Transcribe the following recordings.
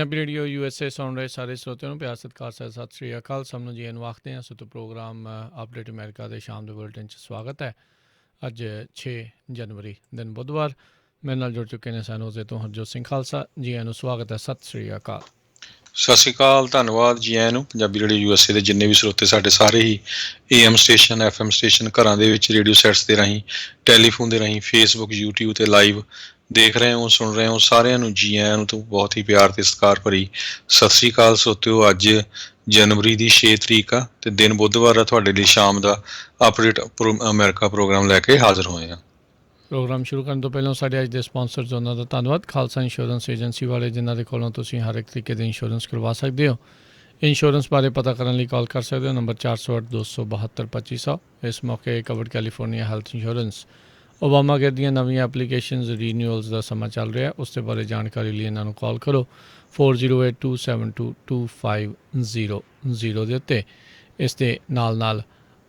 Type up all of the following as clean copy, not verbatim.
Punjabi radio USA ਸੁਣ ਰਹੇ ਸਾਰੇ ਸਰੋਤਿਆਂ ਨੂੰ ਪਿਆਰ ਸਤਿਕਾਰ ਸਹਿਤ ਸਤਿ ਸ਼੍ਰੀ ਅਕਾਲ। ਸਭ ਨੂੰ ਜੀ ਨੂੰ ਆਖਦੇ ਹਾਂ। ਸੋ ਤੋਂ ਪ੍ਰੋਗਰਾਮ ਅਪਡੇਟ ਅਮਰੀਕਾ ਦੇ ਸ਼ਾਮ ਦੇ ਬੁਲਟਨ 'ਚ ਸਵਾਗਤ ਹੈ। ਅੱਜ 6 ਜਨਵਰੀ ਦਿਨ ਬੁੱਧਵਾਰ। ਮੇਰੇ ਨਾਲ ਜੁੜ ਚੁੱਕੇ ਨੇ ਸਾਨੂੰ ਉਸਦੇ ਤੋਂ ਹਰਜੋਤ ਸਿੰਘ ਖਾਲਸਾ। ਜੀ ਨੂੰ ਸਵਾਗਤ ਹੈ। ਸਤਿ ਸ਼੍ਰੀ ਅਕਾਲ। ਸਤਿ ਸ਼੍ਰੀ ਅਕਾਲ, ਧੰਨਵਾਦ ਜੀ ਆਇਆਂ ਨੂੰ। ਪੰਜਾਬੀ ਰੇਡੀਓ USA ਦੇ ਜਿੰਨੇ ਵੀ ਸਰੋਤੇ ਸਾਡੇ ਸਾਰੇ ਹੀ AM ਸਟੇਸ਼ਨ FM ਸਟੇਸ਼ਨ ਘਰਾਂ ਦੇ ਵਿੱਚ ਰੇਡੀਓ ਸੈਟਸ ਦੇ ਰਾਹੀਂ ਟੈਲੀਫੋਨ ਦੇ ਰਾਹੀਂ ਫੇਸਬੁੱਕ YouTube 'ਤੇ ਲਾਈਵ ਦੇਖ ਰਹੇ ਹੋ ਸੁਣ ਰਹੇ ਹੋ ਸਾਰਿਆਂ ਨੂੰ ਜੀ ਆਇਆਂ ਨੂੰ ਤੋਂ ਬਹੁਤ ਹੀ ਪਿਆਰ ਅਤੇ ਸਤਿਕਾਰ ਭਰੀ ਸਤਿ ਸ਼੍ਰੀ ਅਕਾਲ। ਸਰੋਤਿਓ, ਅੱਜ ਜਨਵਰੀ ਦੀ 6 ਤਰੀਕ ਆ ਅਤੇ ਦਿਨ ਬੁੱਧਵਾਰ ਆ। ਤੁਹਾਡੇ ਲਈ ਸ਼ਾਮ ਦਾ ਅਪਡੇਟ ਅਮਰੀਕਾ ਪ੍ਰੋਗਰਾਮ ਲੈ ਕੇ ਹਾਜ਼ਰ ਹੋਏ ਹਾਂ। ਪ੍ਰੋਗਰਾਮ ਸ਼ੁਰੂ ਕਰਨ ਤੋਂ ਪਹਿਲਾਂ ਸਾਡੇ ਅੱਜ ਦੇ ਸਪਾਂਸਰਸ ਉਹਨਾਂ ਦਾ ਧੰਨਵਾਦ। ਖਾਲਸਾ ਇੰਸ਼ੋਰੈਂਸ ਏਜੰਸੀ ਵਾਲੇ, ਜਿਨ੍ਹਾਂ ਦੇ ਕੋਲੋਂ ਤੁਸੀਂ ਹਰ ਇੱਕ ਤਰੀਕੇ ਦੇ ਇੰਸ਼ੋਰੈਂਸ ਕਰਵਾ ਸਕਦੇ ਹੋ। ਇੰਸ਼ੋਰੈਂਸ ਬਾਰੇ ਪਤਾ ਕਰਨ ਲਈ ਕਾਲ ਕਰ ਸਕਦੇ ਹੋ ਨੰਬਰ 408-272-2500। ਇਸ ਮੌਕੇ covered California health insurance Obama care ਦੀਆਂ ਨਵੀਆਂ ਐਪਲੀਕੇਸ਼ਨਸ ਰੀਨਿਊਅਲਸ ਦਾ ਸਮਾਂ ਚੱਲ ਰਿਹਾ। ਉਸ ਦੇ ਬਾਰੇ ਜਾਣਕਾਰੀ ਲਈ ਇਹਨਾਂ ਨੂੰ ਕਾਲ ਕਰੋ 408-272-2500 ਦੇ ਉੱਤੇ। ਇਸ ਦੇ ਨਾਲ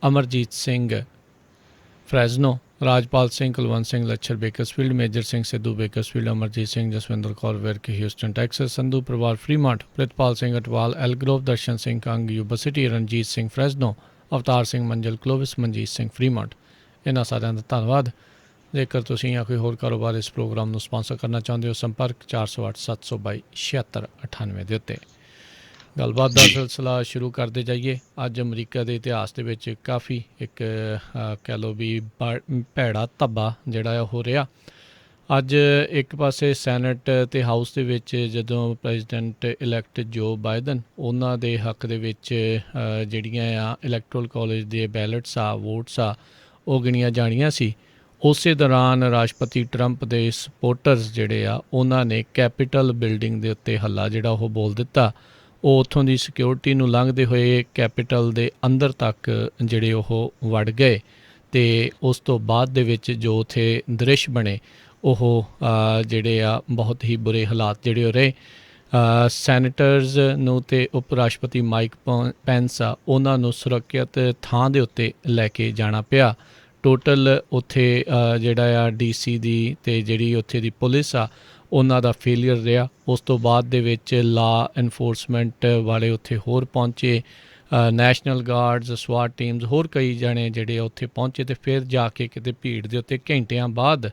Amarjit Singh Fresno, Rajpal Singh, Kulwant Singh Lachhar Bakersfield, Major Singh Sidhu Bakersfield, Amarjit Singh Jaswinder Kaur Virk Houston Texas, Sandhu ਪਰਿਵਾਰ Fremont, Pritpal Singh Atwal Elk Grove, Darshan Singh Kang Yuba City, Ranjit Singh Fresno, Avtar Singh Manzal Clovis, Manjeet Singh Fremont. ਇਹਨਾਂ ਸਾਰਿਆਂ ਦਾ ਧੰਨਵਾਦ। ਜੇਕਰ ਤੁਸੀਂ ਜਾਂ ਕੋਈ ਹੋਰ ਕਾਰੋਬਾਰ ਇਸ ਪ੍ਰੋਗਰਾਮ ਨੂੰ ਸਪਾਂਸਰ ਕਰਨਾ ਚਾਹੁੰਦੇ ਹੋ, ਸੰਪਰਕ 408-722-7698 ਦੇ ਉੱਤੇ। ਗੱਲਬਾਤ ਦਾ ਸਿਲਸਿਲਾ ਸ਼ੁਰੂ ਕਰਦੇ ਜਾਈਏ। ਅੱਜ ਅਮਰੀਕਾ ਦੇ ਇਤਿਹਾਸ ਦੇ ਵਿੱਚ ਕਾਫੀ ਇੱਕ ਕਹਿ ਲਓ ਵੀ ਭੈੜਾ ਧੱਬਾ ਜਿਹੜਾ ਹੋ ਰਿਹਾ। ਅੱਜ ਇੱਕ ਪਾਸੇ ਸੈਨੇਟ ਅਤੇ ਹਾਊਸ ਦੇ ਵਿੱਚ ਜਦੋਂ ਪ੍ਰੈਜ਼ੀਡੈਂਟ ਇਲੈਕਟ ਜੋ ਬਾਈਡਨ, ਉਹਨਾਂ ਦੇ ਹੱਕ ਦੇ ਵਿੱਚ ਜਿਹੜੀਆਂ ਆ ਇਲੈਕਟਰਲ ਕਾਲਜ ਦੇ ਬੈਲਟਸ ਆ, ਵੋਟਸ ਆ, ਉਹ ਗਿਣੀਆਂ ਜਾਣੀਆਂ ਸੀ। ਉਸੇ ਦੌਰਾਨ ਰਾਸ਼ਟਰਪਤੀ ਟਰੰਪ ਦੇ ਸਪੋਰਟਰਸ ਜਿਹੜੇ ਆ, ਉਹਨਾਂ ਨੇ ਕੈਪੀਟਲ ਬਿਲਡਿੰਗ ਦੇ ਉੱਤੇ ਹੱਲਾ ਜਿਹੜਾ ਉਹ ਬੋਲ ਦਿੱਤਾ। ਉਹ ਉੱਥੋਂ ਦੀ ਸਿਕਿਉਰਿਟੀ ਨੂੰ ਲੰਘਦੇ ਹੋਏ ਕੈਪੀਟਲ ਦੇ ਅੰਦਰ ਤੱਕ ਜਿਹੜੇ ਉਹ ਵੜ ਗਏ ਅਤੇ ਉਸ ਤੋਂ ਬਾਅਦ ਦੇ ਵਿੱਚ ਜੋ ਉੱਥੇ ਦ੍ਰਿਸ਼ ਬਣੇ ਉਹ ਜਿਹੜੇ ਆ ਬਹੁਤ ਹੀ ਬੁਰੇ ਹਾਲਾਤ ਜਿਹੜੇ ਹੋ ਰਹੇ। ਸੈਨੇਟਰਸ ਨੂੰ ਅਤੇ ਉਪ ਰਾਸ਼ਟਰਪਤੀ ਮਾਈਕ ਪੈਂਸ ਆ, ਉਹਨਾਂ ਨੂੰ ਸੁਰੱਖਿਅਤ ਥਾਂ ਦੇ ਉੱਤੇ ਲੈ ਕੇ ਜਾਣਾ ਪਿਆ। ਟੋਟਲ ਉੱਥੇ ਜਿਹੜਾ ਆ DC ਦੀ ਅਤੇ ਜਿਹੜੀ ਉੱਥੇ ਦੀ ਪੁਲਿਸ ਆ, ਉਹਨਾਂ ਦਾ ਫੇਲੀਅਰ ਰਿਹਾ। ਉਸ ਤੋਂ ਬਾਅਦ ਦੇ ਵਿੱਚ ਲਾ ਐਨਫੋਰਸਮੈਂਟ ਵਾਲੇ ਉੱਥੇ ਹੋਰ ਪਹੁੰਚੇ, ਨੈਸ਼ਨਲ ਗਾਰਡਸ, ਸਵਾਟ ਟੀਮਸ, ਹੋਰ ਕਈ ਜਣੇ ਜਿਹੜੇ ਉੱਥੇ ਪਹੁੰਚੇ ਅਤੇ ਫਿਰ ਜਾ ਕੇ ਕਿਤੇ ਭੀੜ ਦੇ ਉੱਤੇ ਘੰਟਿਆਂ ਬਾਅਦ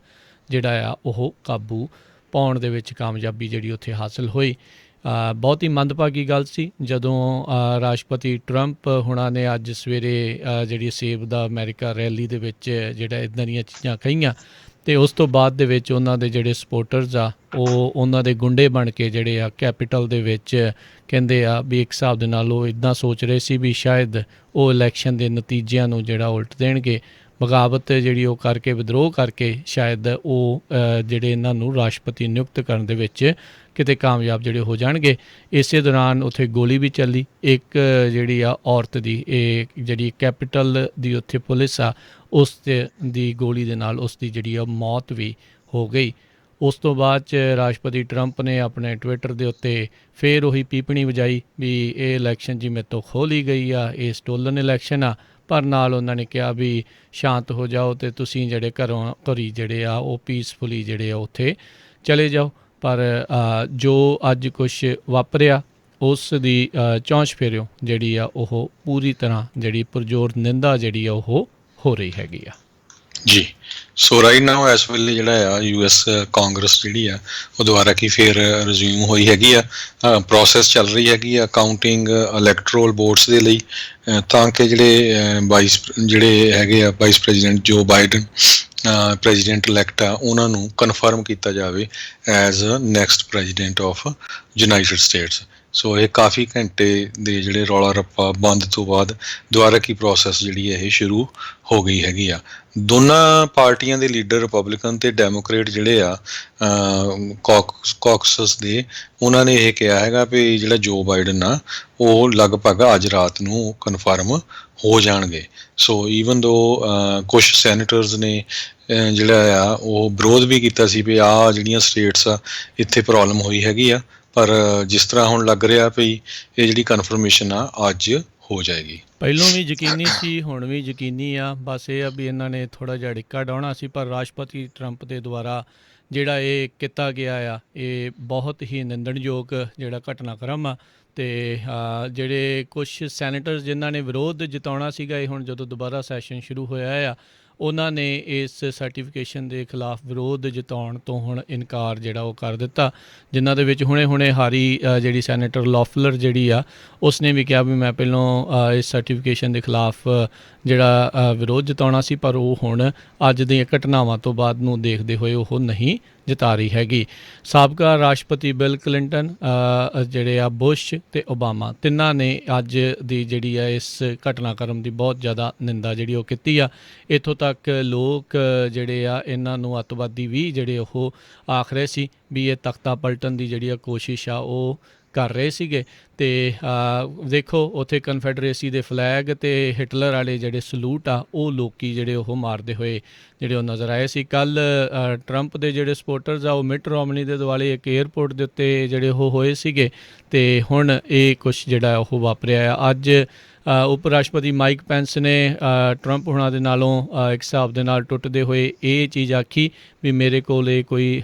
ਜਿਹੜਾ ਆ ਉਹ ਕਾਬੂ ਪਾਉਣ ਦੇ ਵਿੱਚ ਕਾਮਯਾਬੀ ਜਿਹੜੀ ਉੱਥੇ ਹਾਸਿਲ ਹੋਈ। ਬਹੁਤ ਹੀ ਮੰਦਭਾਗੀ ਗੱਲ ਸੀ ਜਦੋਂ ਰਾਸ਼ਟਰਪਤੀ ਟਰੰਪ ਹੁਣਾਂ ਨੇ ਅੱਜ ਸਵੇਰੇ ਜਿਹੜੀ ਸੇਵ ਦਾ ਅਮਰੀਕਾ ਰੈਲੀ ਦੇ ਵਿੱਚ ਜਿਹੜਾ ਇੱਦਾਂ ਦੀਆਂ ਚੀਜ਼ਾਂ ਕਹੀਆਂ ਅਤੇ ਉਸ ਤੋਂ ਬਾਅਦ ਦੇ ਵਿੱਚ ਉਹਨਾਂ ਦੇ ਜਿਹੜੇ ਸਪੋਰਟਰਸ ਆ, ਉਹ ਉਹਨਾਂ ਦੇ ਗੁੰਡੇ ਬਣ ਕੇ ਜਿਹੜੇ ਆ ਕੈਪੀਟਲ ਦੇ ਵਿੱਚ ਕਹਿੰਦੇ ਆ ਵੀ ਇੱਕ ਹਿਸਾਬ ਦੇ ਨਾਲ ਉਹ ਇੱਦਾਂ ਸੋਚ ਰਹੇ ਸੀ ਵੀ ਸ਼ਾਇਦ ਉਹ ਇਲੈਕਸ਼ਨ ਦੇ ਨਤੀਜਿਆਂ ਨੂੰ ਜਿਹੜਾ ਉਲਟ ਦੇਣਗੇ। ਬਗਾਵਤ ਜਿਹੜੀ ਉਹ ਕਰਕੇ, ਵਿਦਰੋਹ ਕਰਕੇ ਸ਼ਾਇਦ ਉਹ ਜਿਹੜੇ ਇਹਨਾਂ ਨੂੰ ਰਾਸ਼ਟਰਪਤੀ ਨਿਯੁਕਤ ਕਰਨ ਦੇ ਵਿੱਚ ਕਿਤੇ ਕਾਮਯਾਬ ਜਿਹੜੇ ਹੋ ਜਾਣਗੇ। ਇਸੇ ਦੌਰਾਨ ਉੱਥੇ ਗੋਲੀ ਵੀ ਚੱਲੀ ਇੱਕ ਜਿਹੜੀ ਆ ਔਰਤ ਦੀ, ਇਹ ਜਿਹੜੀ ਕੈਪੀਟਲ ਦੀ ਉੱਥੇ ਪੁਲਿਸ ਆ, ਉਸ ਦੀ ਗੋਲੀ ਦੇ ਨਾਲ ਉਸ ਦੀ ਜਿਹੜੀ ਆ ਮੌਤ ਵੀ ਹੋ ਗਈ। ਉਸ ਤੋਂ ਬਾਅਦ 'ਚ ਰਾਸ਼ਟਰਪਤੀ ਟਰੰਪ ਨੇ ਆਪਣੇ ਟਵਿੱਟਰ ਦੇ ਉੱਤੇ ਫਿਰ ਉਹੀ ਪੀਪਣੀ ਵਜਾਈ ਵੀ ਇਹ ਇਲੈਕਸ਼ਨ ਜੀ ਮੇਰੇ ਤੋਂ ਖੋਹ ਲਈ ਗਈ ਆ, ਇਹ ਸਟੋਲਨ ਇਲੈਕਸ਼ਨ ਆ। ਪਰ ਨਾਲ ਉਹਨਾਂ ਨੇ ਕਿਹਾ ਵੀ ਸ਼ਾਂਤ ਹੋ ਜਾਓ ਅਤੇ ਤੁਸੀਂ ਜਿਹੜੇ ਘਰੀ ਜਿਹੜੇ ਆ ਉਹ ਪੀਸਫੁਲੀ ਜਿਹੜੇ ਆ ਉੱਥੇ ਚਲੇ ਜਾਓ। ਪਰ ਜੋ ਅੱਜ ਕੁਛ ਵਾਪਰਿਆ ਉਸ ਦੀ ਚੌਂਚ ਫੇਰਿਓ ਜਿਹੜੀ ਆ ਉਹ ਪੂਰੀ ਤਰ੍ਹਾਂ ਜਿਹੜੀ ਪੁਰਜੋਰ ਨਿੰਦਾ ਜਿਹੜੀ ਆ ਉਹ ਹੋ ਰਹੀ ਹੈਗੀ ਆ ਜੀ। ਸੋ ਰਾਈਟ ਨਾਓ ਇਸ ਵੇਲੇ ਜਿਹੜਾ ਆ US ਕਾਂਗਰਸ ਜਿਹੜੀ ਆ ਉਹ ਦੁਬਾਰਾ ਕੀ ਫਿਰ ਰਿਜ਼ਿਊਮ ਹੋਈ ਹੈਗੀ ਆ। ਪ੍ਰੋਸੈਸ ਚੱਲ ਰਹੀ ਹੈਗੀ ਆ ਕਾਊਂਟਿੰਗ ਇਲੈਕਟਰਲ ਵੋਟਸ ਦੇ ਲਈ, ਤਾਂ ਕਿ ਜਿਹੜੇ ਹੈਗੇ ਆ vice president Joe Biden president elect ਆ, ਉਹਨਾਂ ਨੂੰ ਕਨਫਰਮ ਕੀਤਾ ਜਾਵੇ as next president of United States. So ਇਹ ਕਾਫੀ ਘੰਟੇ ਦੇ ਜਿਹੜੇ ਰੌਲਾ ਰੱਪਾ ਬੰਦ ਤੋਂ ਬਾਅਦ ਦੁਬਾਰਾ ਕੀ ਪ੍ਰੋਸੈਸ ਜਿਹੜੀ ਹੈ ਇਹ ਸ਼ੁਰੂ ਹੋ ਗਈ ਹੈਗੀ ਆ। ਦੋਨਾਂ ਪਾਰਟੀਆਂ ਦੇ ਲੀਡਰ ਰਿਪਬਲਿਕਨ ਅਤੇ ਡੈਮੋਕਰੇਟ ਜਿਹੜੇ ਆ ਕਾਕਸਸ ਦੇ, ਉਹਨਾਂ ਨੇ ਇਹ ਕਿਹਾ ਹੈਗਾ ਵੀ ਜਿਹੜਾ ਜੋ ਬਾਈਡਨ ਆ ਉਹ ਲਗਭਗ ਅੱਜ ਰਾਤ ਨੂੰ ਕਨਫਰਮ ਹੋ ਜਾਣਗੇ। ਸੋ ਈਵਨ ਦੋ ਕੁਛ ਸੈਨੇਟਰਸ ਨੇ ਜਿਹੜਾ ਆ ਉਹ ਵਿਰੋਧ ਵੀ ਕੀਤਾ ਸੀ ਵੀ ਆਹ ਜਿਹੜੀਆਂ ਸਟੇਟਸ ਆ ਇੱਥੇ ਪ੍ਰੋਬਲਮ ਹੋਈ ਹੈਗੀ ਆ, ਪਰ ਜਿਸ ਤਰ੍ਹਾਂ ਹੁਣ ਲੱਗ ਰਿਹਾ ਵੀ ਇਹ ਜਿਹੜੀ ਕਨਫਰਮੇਸ਼ਨ ਆ ਅੱਜ ਹੋ ਜਾਏਗੀ। ਪਹਿਲੋਂ ਵੀ ਯਕੀਨੀ ਸੀ, ਹੁਣ ਵੀ ਯਕੀਨੀ ਆ। ਬਸ ਇਹ ਆ ਵੀ ਇਹਨਾਂ ਨੇ ਥੋੜ੍ਹਾ ਜਿਹਾ ਅੜਿੱਕਾ ਡਾਉਣਾ ਸੀ, ਪਰ ਰਾਸ਼ਟਰਪਤੀ ਟਰੰਪ ਦੇ ਦੁਆਰਾ ਜਿਹੜਾ ਇਹ ਕੀਤਾ ਗਿਆ ਆ ਇਹ ਬਹੁਤ ਹੀ ਨਿੰਦਣਯੋਗ ਜਿਹੜਾ ਘਟਨਾਕ੍ਰਮ ਆ। ਅਤੇ ਜਿਹੜੇ ਕੁਛ ਸੈਨੇਟਰਸ ਜਿਨ੍ਹਾਂ ਨੇ ਵਿਰੋਧ ਜਤਾਉਣਾ ਸੀਗਾ, ਇਹ ਹੁਣ ਜਦੋਂ ਦੁਬਾਰਾ ਸੈਸ਼ਨ ਸ਼ੁਰੂ ਹੋਇਆ ਆ ਉਹਨਾਂ ਨੇ ਇਸ ਸਰਟੀਫਿਕੇਸ਼ਨ ਦੇ ਖਿਲਾਫ ਵਿਰੋਧ ਜਤਾਉਣ ਤੋਂ ਹੁਣ ਇਨਕਾਰ ਜਿਹੜਾ ਉਹ ਕਰ ਦਿੱਤਾ, ਜਿਨ੍ਹਾਂ ਦੇ ਵਿੱਚ ਹੁਣੇ ਹਾਰੀ ਜਿਹੜੀ ਸੈਨੇਟਰ ਲੌਫਲਰ ਜਿਹੜੀ ਆ ਉਸਨੇ ਵੀ ਕਿਹਾ ਵੀ ਮੈਂ ਪਹਿਲਾਂ ਇਸ ਸਰਟੀਫਿਕੇਸ਼ਨ ਦੇ ਖਿਲਾਫ ਜਿਹੜਾ ਵਿਰੋਧ ਜਤਾਉਣਾ ਸੀ, ਪਰ ਉਹ ਹੁਣ ਅੱਜ ਦੀਆਂ ਘਟਨਾਵਾਂ ਤੋਂ ਬਾਅਦ ਨੂੰ ਦੇਖਦੇ ਹੋਏ ਉਹ ਨਹੀਂ ਜਤਾ ਰਹੀ ਹੈਗੀ। ਸਾਬਕਾ ਰਾਸ਼ਟਰਪਤੀ ਬਿਲ ਕਲਿੰਟਨ, ਜਿਹੜੇ ਆ ਬੁਸ਼ ਅਤੇ ਓਬਾਮਾ, ਤਿੰਨਾਂ ਨੇ ਅੱਜ ਦੀ ਜਿਹੜੀ ਆ ਇਸ ਘਟਨਾਕ੍ਰਮ ਦੀ ਬਹੁਤ ਜ਼ਿਆਦਾ ਨਿੰਦਾ ਜਿਹੜੀ ਉਹ ਕੀਤੀ ਆ। ਇੱਥੋਂ ਤੱਕ ਲੋਕ ਜਿਹੜੇ ਆ ਇਹਨਾਂ ਨੂੰ ਅੱਤਵਾਦੀ ਵੀ ਜਿਹੜੇ ਉਹ ਆਖ ਰਹੇ ਸੀ ਵੀ ਇਹ ਤਖਤਾ ਪਲਟਣ ਦੀ ਜਿਹੜੀ ਆ ਕੋਸ਼ਿਸ਼ ਆ ਉਹ ਕਰ ਰਹੇ ਸੀਗੇ। ਅਤੇ ਦੇਖੋ ਉੱਥੇ ਕਨਫੈਡਰੇਸੀ ਦੇ ਫਲੈਗ ਅਤੇ ਹਿਟਲਰ ਵਾਲੇ ਜਿਹੜੇ ਸਲੂਟ ਆ ਉਹ ਲੋਕ ਜਿਹੜੇ ਉਹ ਮਾਰਦੇ ਹੋਏ ਜਿਹੜੇ ਉਹ ਨਜ਼ਰ ਆਏ ਸੀ। ਕੱਲ੍ਹ ਟਰੰਪ ਦੇ ਜਿਹੜੇ ਸਪੋਰਟਰਸ ਆ ਉਹ ਮਿਟ ਰੋਮਨੀ ਦੇ ਦੁਆਲੇ ਇੱਕ ਏਅਰਪੋਰਟ ਦੇ ਉੱਤੇ ਜਿਹੜੇ ਉਹ ਹੋਏ ਸੀਗੇ ਅਤੇ ਹੁਣ ਇਹ ਕੁਛ ਜਿਹੜਾ ਉਹ ਵਾਪਰਿਆ ਆ। ਅੱਜ ਉਪ ਰਾਸ਼ਟਰਪਤੀ ਮਾਈਕ ਪੈਂਸ ਨੇ ਟਰੰਪ ਹੁਣਾਂ ਦੇ ਨਾਲੋਂ ਇੱਕ ਹਿਸਾਬ ਦੇ ਨਾਲ ਟੁੱਟਦੇ ਹੋਏ ਇਹ ਚੀਜ਼ ਆਖੀ ਵੀ ਮੇਰੇ ਕੋਲ ਇਹ ਕੋਈ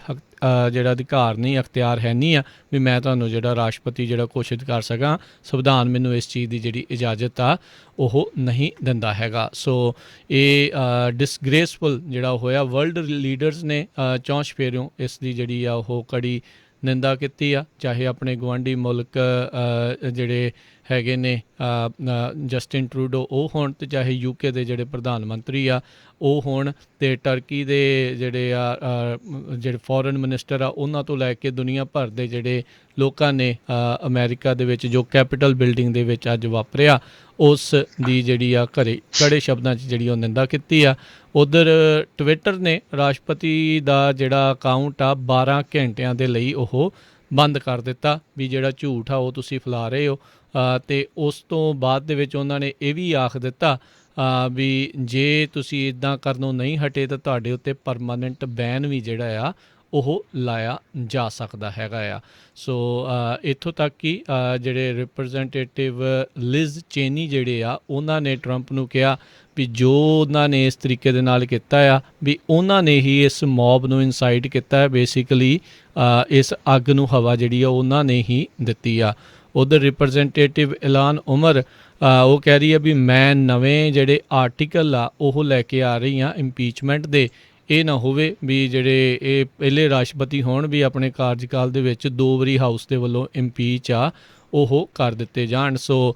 ਜਿਹੜਾ ਅਧਿਕਾਰ ਨਹੀਂ, ਅਖਤਿਆਰ ਹੈ ਨਹੀਂ ਆ ਵੀ ਮੈਂ ਤੁਹਾਨੂੰ ਜਿਹੜਾ ਰਾਸ਼ਟਰਪਤੀ ਜਿਹੜਾ ਘੋਸ਼ਿਤ ਕਰ ਸਕਾਂ। ਸੰਵਿਧਾਨ ਮੈਨੂੰ ਇਸ ਚੀਜ਼ ਦੀ ਜਿਹੜੀ ਇਜਾਜ਼ਤ ਆ ਉਹ ਨਹੀਂ ਦਿੰਦਾ ਹੈਗਾ। ਸੋ ਇਹ ਡਿਸਗ੍ਰੇਸਫੁਲ ਜਿਹੜਾ ਹੋਇਆ। ਵਰਲਡ ਲੀਡਰਸ ਨੇ ਚੌਂਚ-ਫੇਰਿਓਂ ਇਸ ਦੀ ਜਿਹੜੀ ਆ ਉਹ ਕੜੀ ਨਿੰਦਾ ਕੀਤੀ ਆ, ਚਾਹੇ ਆਪਣੇ ਗੁਆਂਢੀ ਮੁਲਕ ਜਿਹੜੇ ਹੈਗੇ ਨੇ ਜਸਟਿਨ ਟਰੂਡੋ ਉਹ ਹੋਣ ਅਤੇ ਚਾਹੇ UK ਦੇ ਜਿਹੜੇ ਪ੍ਰਧਾਨ ਮੰਤਰੀ ਆ ਉਹ ਹੋਣ, ਅਤੇ ਟਰਕੀ ਦੇ ਜਿਹੜੇ ਫੋਰਨ ਮਿਨਿਸਟਰ ਆ ਉਹਨਾਂ ਤੋਂ ਲੈ ਕੇ ਦੁਨੀਆ ਭਰ ਦੇ ਜਿਹੜੇ ਲੋਕਾਂ ਨੇ ਅਮਰੀਕਾ ਦੇ ਵਿੱਚ ਜੋ ਕੈਪੀਟਲ ਬਿਲਡਿੰਗ ਦੇ ਵਿੱਚ ਅੱਜ ਵਾਪਰਿਆ ਉਸ ਦੀ ਜਿਹੜੀ ਆ ਕੜੇ ਸ਼ਬਦਾਂ 'ਚ ਜਿਹੜੀ ਉਹ ਨਿੰਦਾ ਕੀਤੀ ਆ। ਉੱਧਰ ਟਵਿੱਟਰ ਨੇ ਰਾਸ਼ਟਰਪਤੀ ਦਾ ਜਿਹੜਾ ਅਕਾਊਂਟ ਆ 12 ਘੰਟਿਆਂ ਦੇ ਲਈ ਉਹ ਬੰਦ ਕਰ ਦਿੱਤਾ ਵੀ ਜਿਹੜਾ ਝੂਠ ਆ ਉਹ ਤੁਸੀਂ ਫੈਲਾ ਰਹੇ ਹੋ। ਅਤੇ ਉਸ ਤੋਂ ਬਾਅਦ ਦੇ ਵਿੱਚ ਉਹਨਾਂ ਨੇ ਇਹ ਵੀ ਆਖ ਦਿੱਤਾ ਵੀ ਜੇ ਤੁਸੀਂ ਇੱਦਾਂ ਕਰਨੋਂ ਨਹੀਂ ਹਟੇ ਤਾਂ ਤੁਹਾਡੇ ਉੱਤੇ ਪਰਮਾਨੈਂਟ ਬੈਨ ਵੀ ਜਿਹੜਾ ਆ ਉਹ ਲਾਇਆ ਜਾ ਸਕਦਾ ਹੈਗਾ ਆ। ਸੋ ਇੱਥੋਂ ਤੱਕ ਕਿ ਜਿਹੜੇ ਰਿਪਰੈਜ਼ੈਂਟੇਟਿਵ ਲਿਜ਼ ਚੇਨੀ ਜਿਹੜੇ ਆ ਉਹਨਾਂ ਨੇ ਟਰੰਪ ਨੂੰ ਕਿਹਾ ਵੀ ਜੋ ਉਹਨਾਂ ਨੇ ਇਸ ਤਰੀਕੇ ਦੇ ਨਾਲ ਕੀਤਾ ਆ ਵੀ ਉਹਨਾਂ ਨੇ ਹੀ ਇਸ ਮੌਬ ਨੂੰ ਇਨਸਾਈਟ ਕੀਤਾ ਹੈ, ਬੇਸਿਕਲੀ ਇਸ ਅੱਗ ਨੂੰ ਹਵਾ ਜਿਹੜੀ ਆ ਉਹਨਾਂ ਨੇ ਹੀ ਦਿੱਤੀ ਆ। ਉੱਧਰ ਰਿਪਰੈਜ਼ੈਂਟੇਟਿਵ ਇਲਾਨ ਉਮਰ ਉਹ ਕਹਿ ਰਹੀ ਹੈ ਵੀ ਮੈਂ ਨਵੇਂ ਜਿਹੜੇ ਆਰਟੀਕਲ ਆ ਉਹ ਲੈ ਕੇ ਆ ਰਹੀ ਹਾਂ ਇੰਪੀਚਮੈਂਟ ਦੇ। ਇਹ ਨਾ ਹੋਵੇ ਵੀ ਜਿਹੜੇ ਇਹ ਪਹਿਲੇ ਰਾਸ਼ਟਰਪਤੀ ਹੋਣ ਵੀ ਆਪਣੇ ਕਾਰਜਕਾਲ ਦੇ ਵਿੱਚ 2 ਵਾਰੀ ਹਾਊਸ ਦੇ ਵੱਲੋਂ ਇੰਪੀਚ ਆ ਉਹ ਕਰ ਦਿੱਤੇ ਜਾਣ। ਸੋ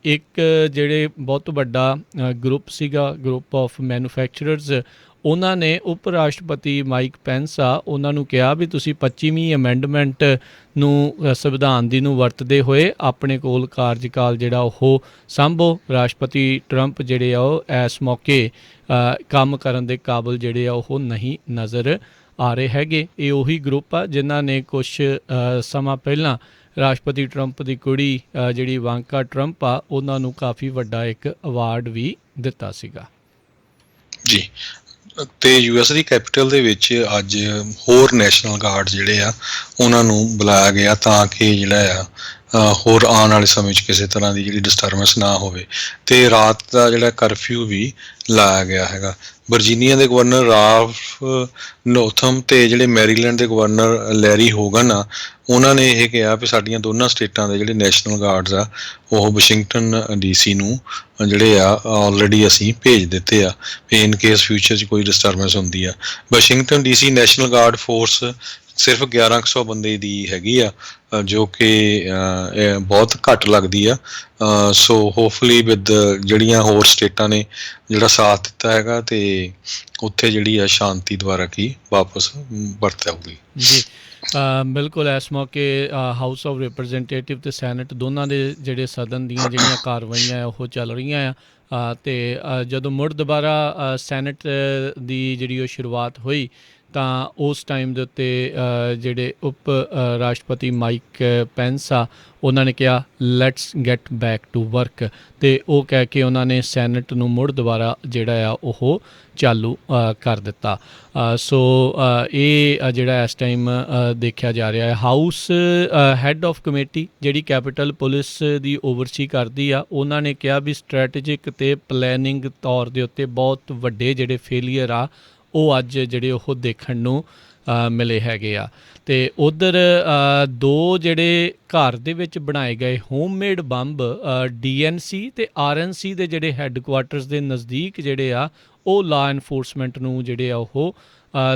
ਇੱਕ ਜਿਹੜੇ ਬਹੁਤ ਵੱਡਾ ਗਰੁੱਪ ਸੀਗਾ, ਗਰੁੱਪ ਆਫ ਮੈਨੂਫੈਕਚਰਰਸ, ਉਹਨਾਂ ਨੇ ਉਪ ਰਾਸ਼ਟਰਪਤੀ ਮਾਈਕ ਪੈਂਸ ਆ ਉਹਨਾਂ ਨੂੰ ਕਿਹਾ ਵੀ ਤੁਸੀਂ 25ਵੀਂ ਅਮੈਂਡਮੈਂਟ ਨੂੰ ਸੰਵਿਧਾਨ ਦੀ ਨੂੰ ਵਰਤਦੇ ਹੋਏ ਆਪਣੇ ਕੋਲ ਕਾਰਜਕਾਲ ਜਿਹੜਾ ਉਹ ਸਾਂਭੋ। ਰਾਸ਼ਟਰਪਤੀ ਟਰੰਪ ਜਿਹੜੇ ਆ ਉਹ ਇਸ ਮੌਕੇ ਕੰਮ ਕਰਨ ਦੇ ਕਾਬਲ ਜਿਹੜੇ ਆ ਉਹ ਨਹੀਂ ਨਜ਼ਰ ਆ ਰਹੇ ਹੈਗੇ। ਇਹ ਉਹੀ ਗਰੁੱਪ ਆ ਜਿਨ੍ਹਾਂ ਨੇ ਕੁਛ ਸਮਾਂ ਪਹਿਲਾਂ ਰਾਸ਼ਟਰਪਤੀ ਟਰੰਪ ਦੀ ਕੁੜੀ ਜਿਹੜੀ ਇਵਾਂਕਾ ਟਰੰਪ ਆ ਉਹਨਾਂ ਨੂੰ ਕਾਫੀ ਵੱਡਾ ਇੱਕ ਅਵਾਰਡ ਵੀ ਦਿੱਤਾ ਸੀਗਾ ਜੀ। ਤੇ US ਦੀ ਕੈਪੀਟਲ ਦੇ ਵਿੱਚ ਅੱਜ ਹੋਰ ਨੈਸ਼ਨਲ ਗਾਰਡ ਜਿਹੜੇ ਆ ਉਹਨਾਂ ਨੂੰ ਬੁਲਾਇਆ ਗਿਆ ਤਾਂ ਕਿ ਜਿਹੜਾ ਆ ਹੋਰ ਆਉਣ ਵਾਲੇ ਸਮੇਂ 'ਚ ਕਿਸੇ ਤਰ੍ਹਾਂ ਦੀ ਜਿਹੜੀ ਡਿਸਟਰਬੈਂਸ ਨਾ ਹੋਵੇ। ਤੇ ਰਾਤ ਦਾ ਜਿਹੜਾ ਕਰਫਿਊ ਵੀ ਲਾਇਆ ਗਿਆ ਹੈਗਾ। ਵਰਜੀਨੀਆ ਦੇ ਗਵਰਨਰ ਰਾਲਫ ਨੋਥਮ ਤੇ ਜਿਹੜੇ ਮੈਰੀਲੈਂਡ ਦੇ ਗਵਰਨਰ ਲੈਰੀ ਹੋਗਨ ਆ ਉਹਨਾਂ ਨੇ ਇਹ ਕਿਹਾ ਵੀ ਸਾਡੀਆਂ ਦੋਨਾਂ ਸਟੇਟਾਂ ਦੇ ਜਿਹੜੇ ਨੈਸ਼ਨਲ ਗਾਰਡਸ ਆ ਉਹ ਵਾਸ਼ਿੰਗਟਨ DC ਨੂੰ ਜਿਹੜੇ ਆ ਆਲਰੇਡੀ ਅਸੀਂ ਭੇਜ ਦਿੱਤੇ ਆ ਇਨ ਕੇਸ ਫਿਊਚਰ 'ਚ ਕੋਈ ਡਿਸਟਰਬੈਂਸ ਹੁੰਦੀ ਆ। Washington DC national guard force ਸਿਰਫ 1100 ਬੰਦੇ ਦੀ ਹੈਗੀ ਆ ਜੋ ਕਿ ਬਹੁਤ ਘੱਟ ਲੱਗਦੀ ਆ। ਸੋ ਹੋਪਫੁਲੀ ਵਿਦ ਜਿਹੜੀਆਂ ਹੋਰ ਸਟੇਟਾਂ ਨੇ ਜਿਹੜਾ ਸਾਥ ਦਿੱਤਾ ਹੈਗਾ ਤੇ ਉੱਥੇ ਜਿਹੜੀ ਆ ਸ਼ਾਂਤੀ ਦੁਆਰਾ ਕੀ ਵਾਪਸ ਵਰਤ ਆਊਗੀ ਜੀ। ਬਿਲਕੁਲ ਇਸ ਮੌਕੇ ਹਾਊਸ ਆਫ ਰਿਪਰੈਜ਼ੈਂਟੇਟਿਵ ਅਤੇ ਸੈਨੇਟ ਦੋਨਾਂ ਦੇ ਜਿਹੜੇ ਸਦਨ ਦੀਆਂ ਜਿਹੜੀਆਂ ਕਾਰਵਾਈਆਂ ਉਹ ਚੱਲ ਰਹੀਆਂ ਆ ਅਤੇ ਜਦੋਂ ਮੁੜ ਦੁਬਾਰਾ ਸੈਨੇਟ ਦੀ ਜਿਹੜੀ ਉਹ ਸ਼ੁਰੂਆਤ ਹੋਈ ਤਾਂ ਉਸ ਟਾਈਮ ਦੇ ਉੱਤੇ ਜਿਹੜੇ ਉਪ ਰਾਸ਼ਟਰਪਤੀ ਮਾਈਕ ਪੈਂਸ ਆ ਉਹਨਾਂ ਨੇ ਕਿਹਾ let's get back to work ਅਤੇ ਉਹ ਕਹਿ ਕੇ ਉਹਨਾਂ ਨੇ ਸੈਨੇਟ ਨੂੰ ਮੁੜ ਦੁਬਾਰਾ ਜਿਹੜਾ ਆ ਉਹ ਚਾਲੂ ਕਰ ਦਿੱਤਾ। ਸੋ ਇਹ ਜਿਹੜਾ ਇਸ ਟਾਈਮ ਦੇਖਿਆ ਜਾ ਰਿਹਾ ਹੈ। ਹਾਊਸ ਹੈੱਡ ਆਫ ਕਮੇਟੀ ਜਿਹੜੀ ਕੈਪੀਟਲ ਪੁਲਿਸ ਦੀ ਓਵਰਸੀ ਕਰਦੀ ਆ ਉਹਨਾਂ ਨੇ ਕਿਹਾ ਵੀ ਸਟ੍ਰੈਟੇਜਿਕ ਅਤੇ ਪਲੈਨਿੰਗ ਤੌਰ ਦੇ ਉੱਤੇ ਬਹੁਤ ਵੱਡੇ ਜਿਹੜੇ ਫੇਲੀਅਰ ਆ ਉਹ ਅੱਜ ਜਿਹੜੇ ਉਹ ਦੇਖਣ ਨੂੰ ਮਿਲੇ ਹੈਗੇ ਆ। ਅਤੇ ਉੱਧਰ ਦੋ ਜਿਹੜੇ ਘਰ ਦੇ ਵਿੱਚ ਬਣਾਏ ਗਏ ਹੋਮਮੇਡ ਬੰਬ DNC ਅਤੇ RNC ਦੇ ਜਿਹੜੇ ਹੈੱਡਕੁਆਟਰਸ ਦੇ ਨਜ਼ਦੀਕ ਜਿਹੜੇ ਆ ਉਹ ਲਾ ਇਨਫੋਰਸਮੈਂਟ ਨੂੰ ਜਿਹੜੇ ਆ ਉਹ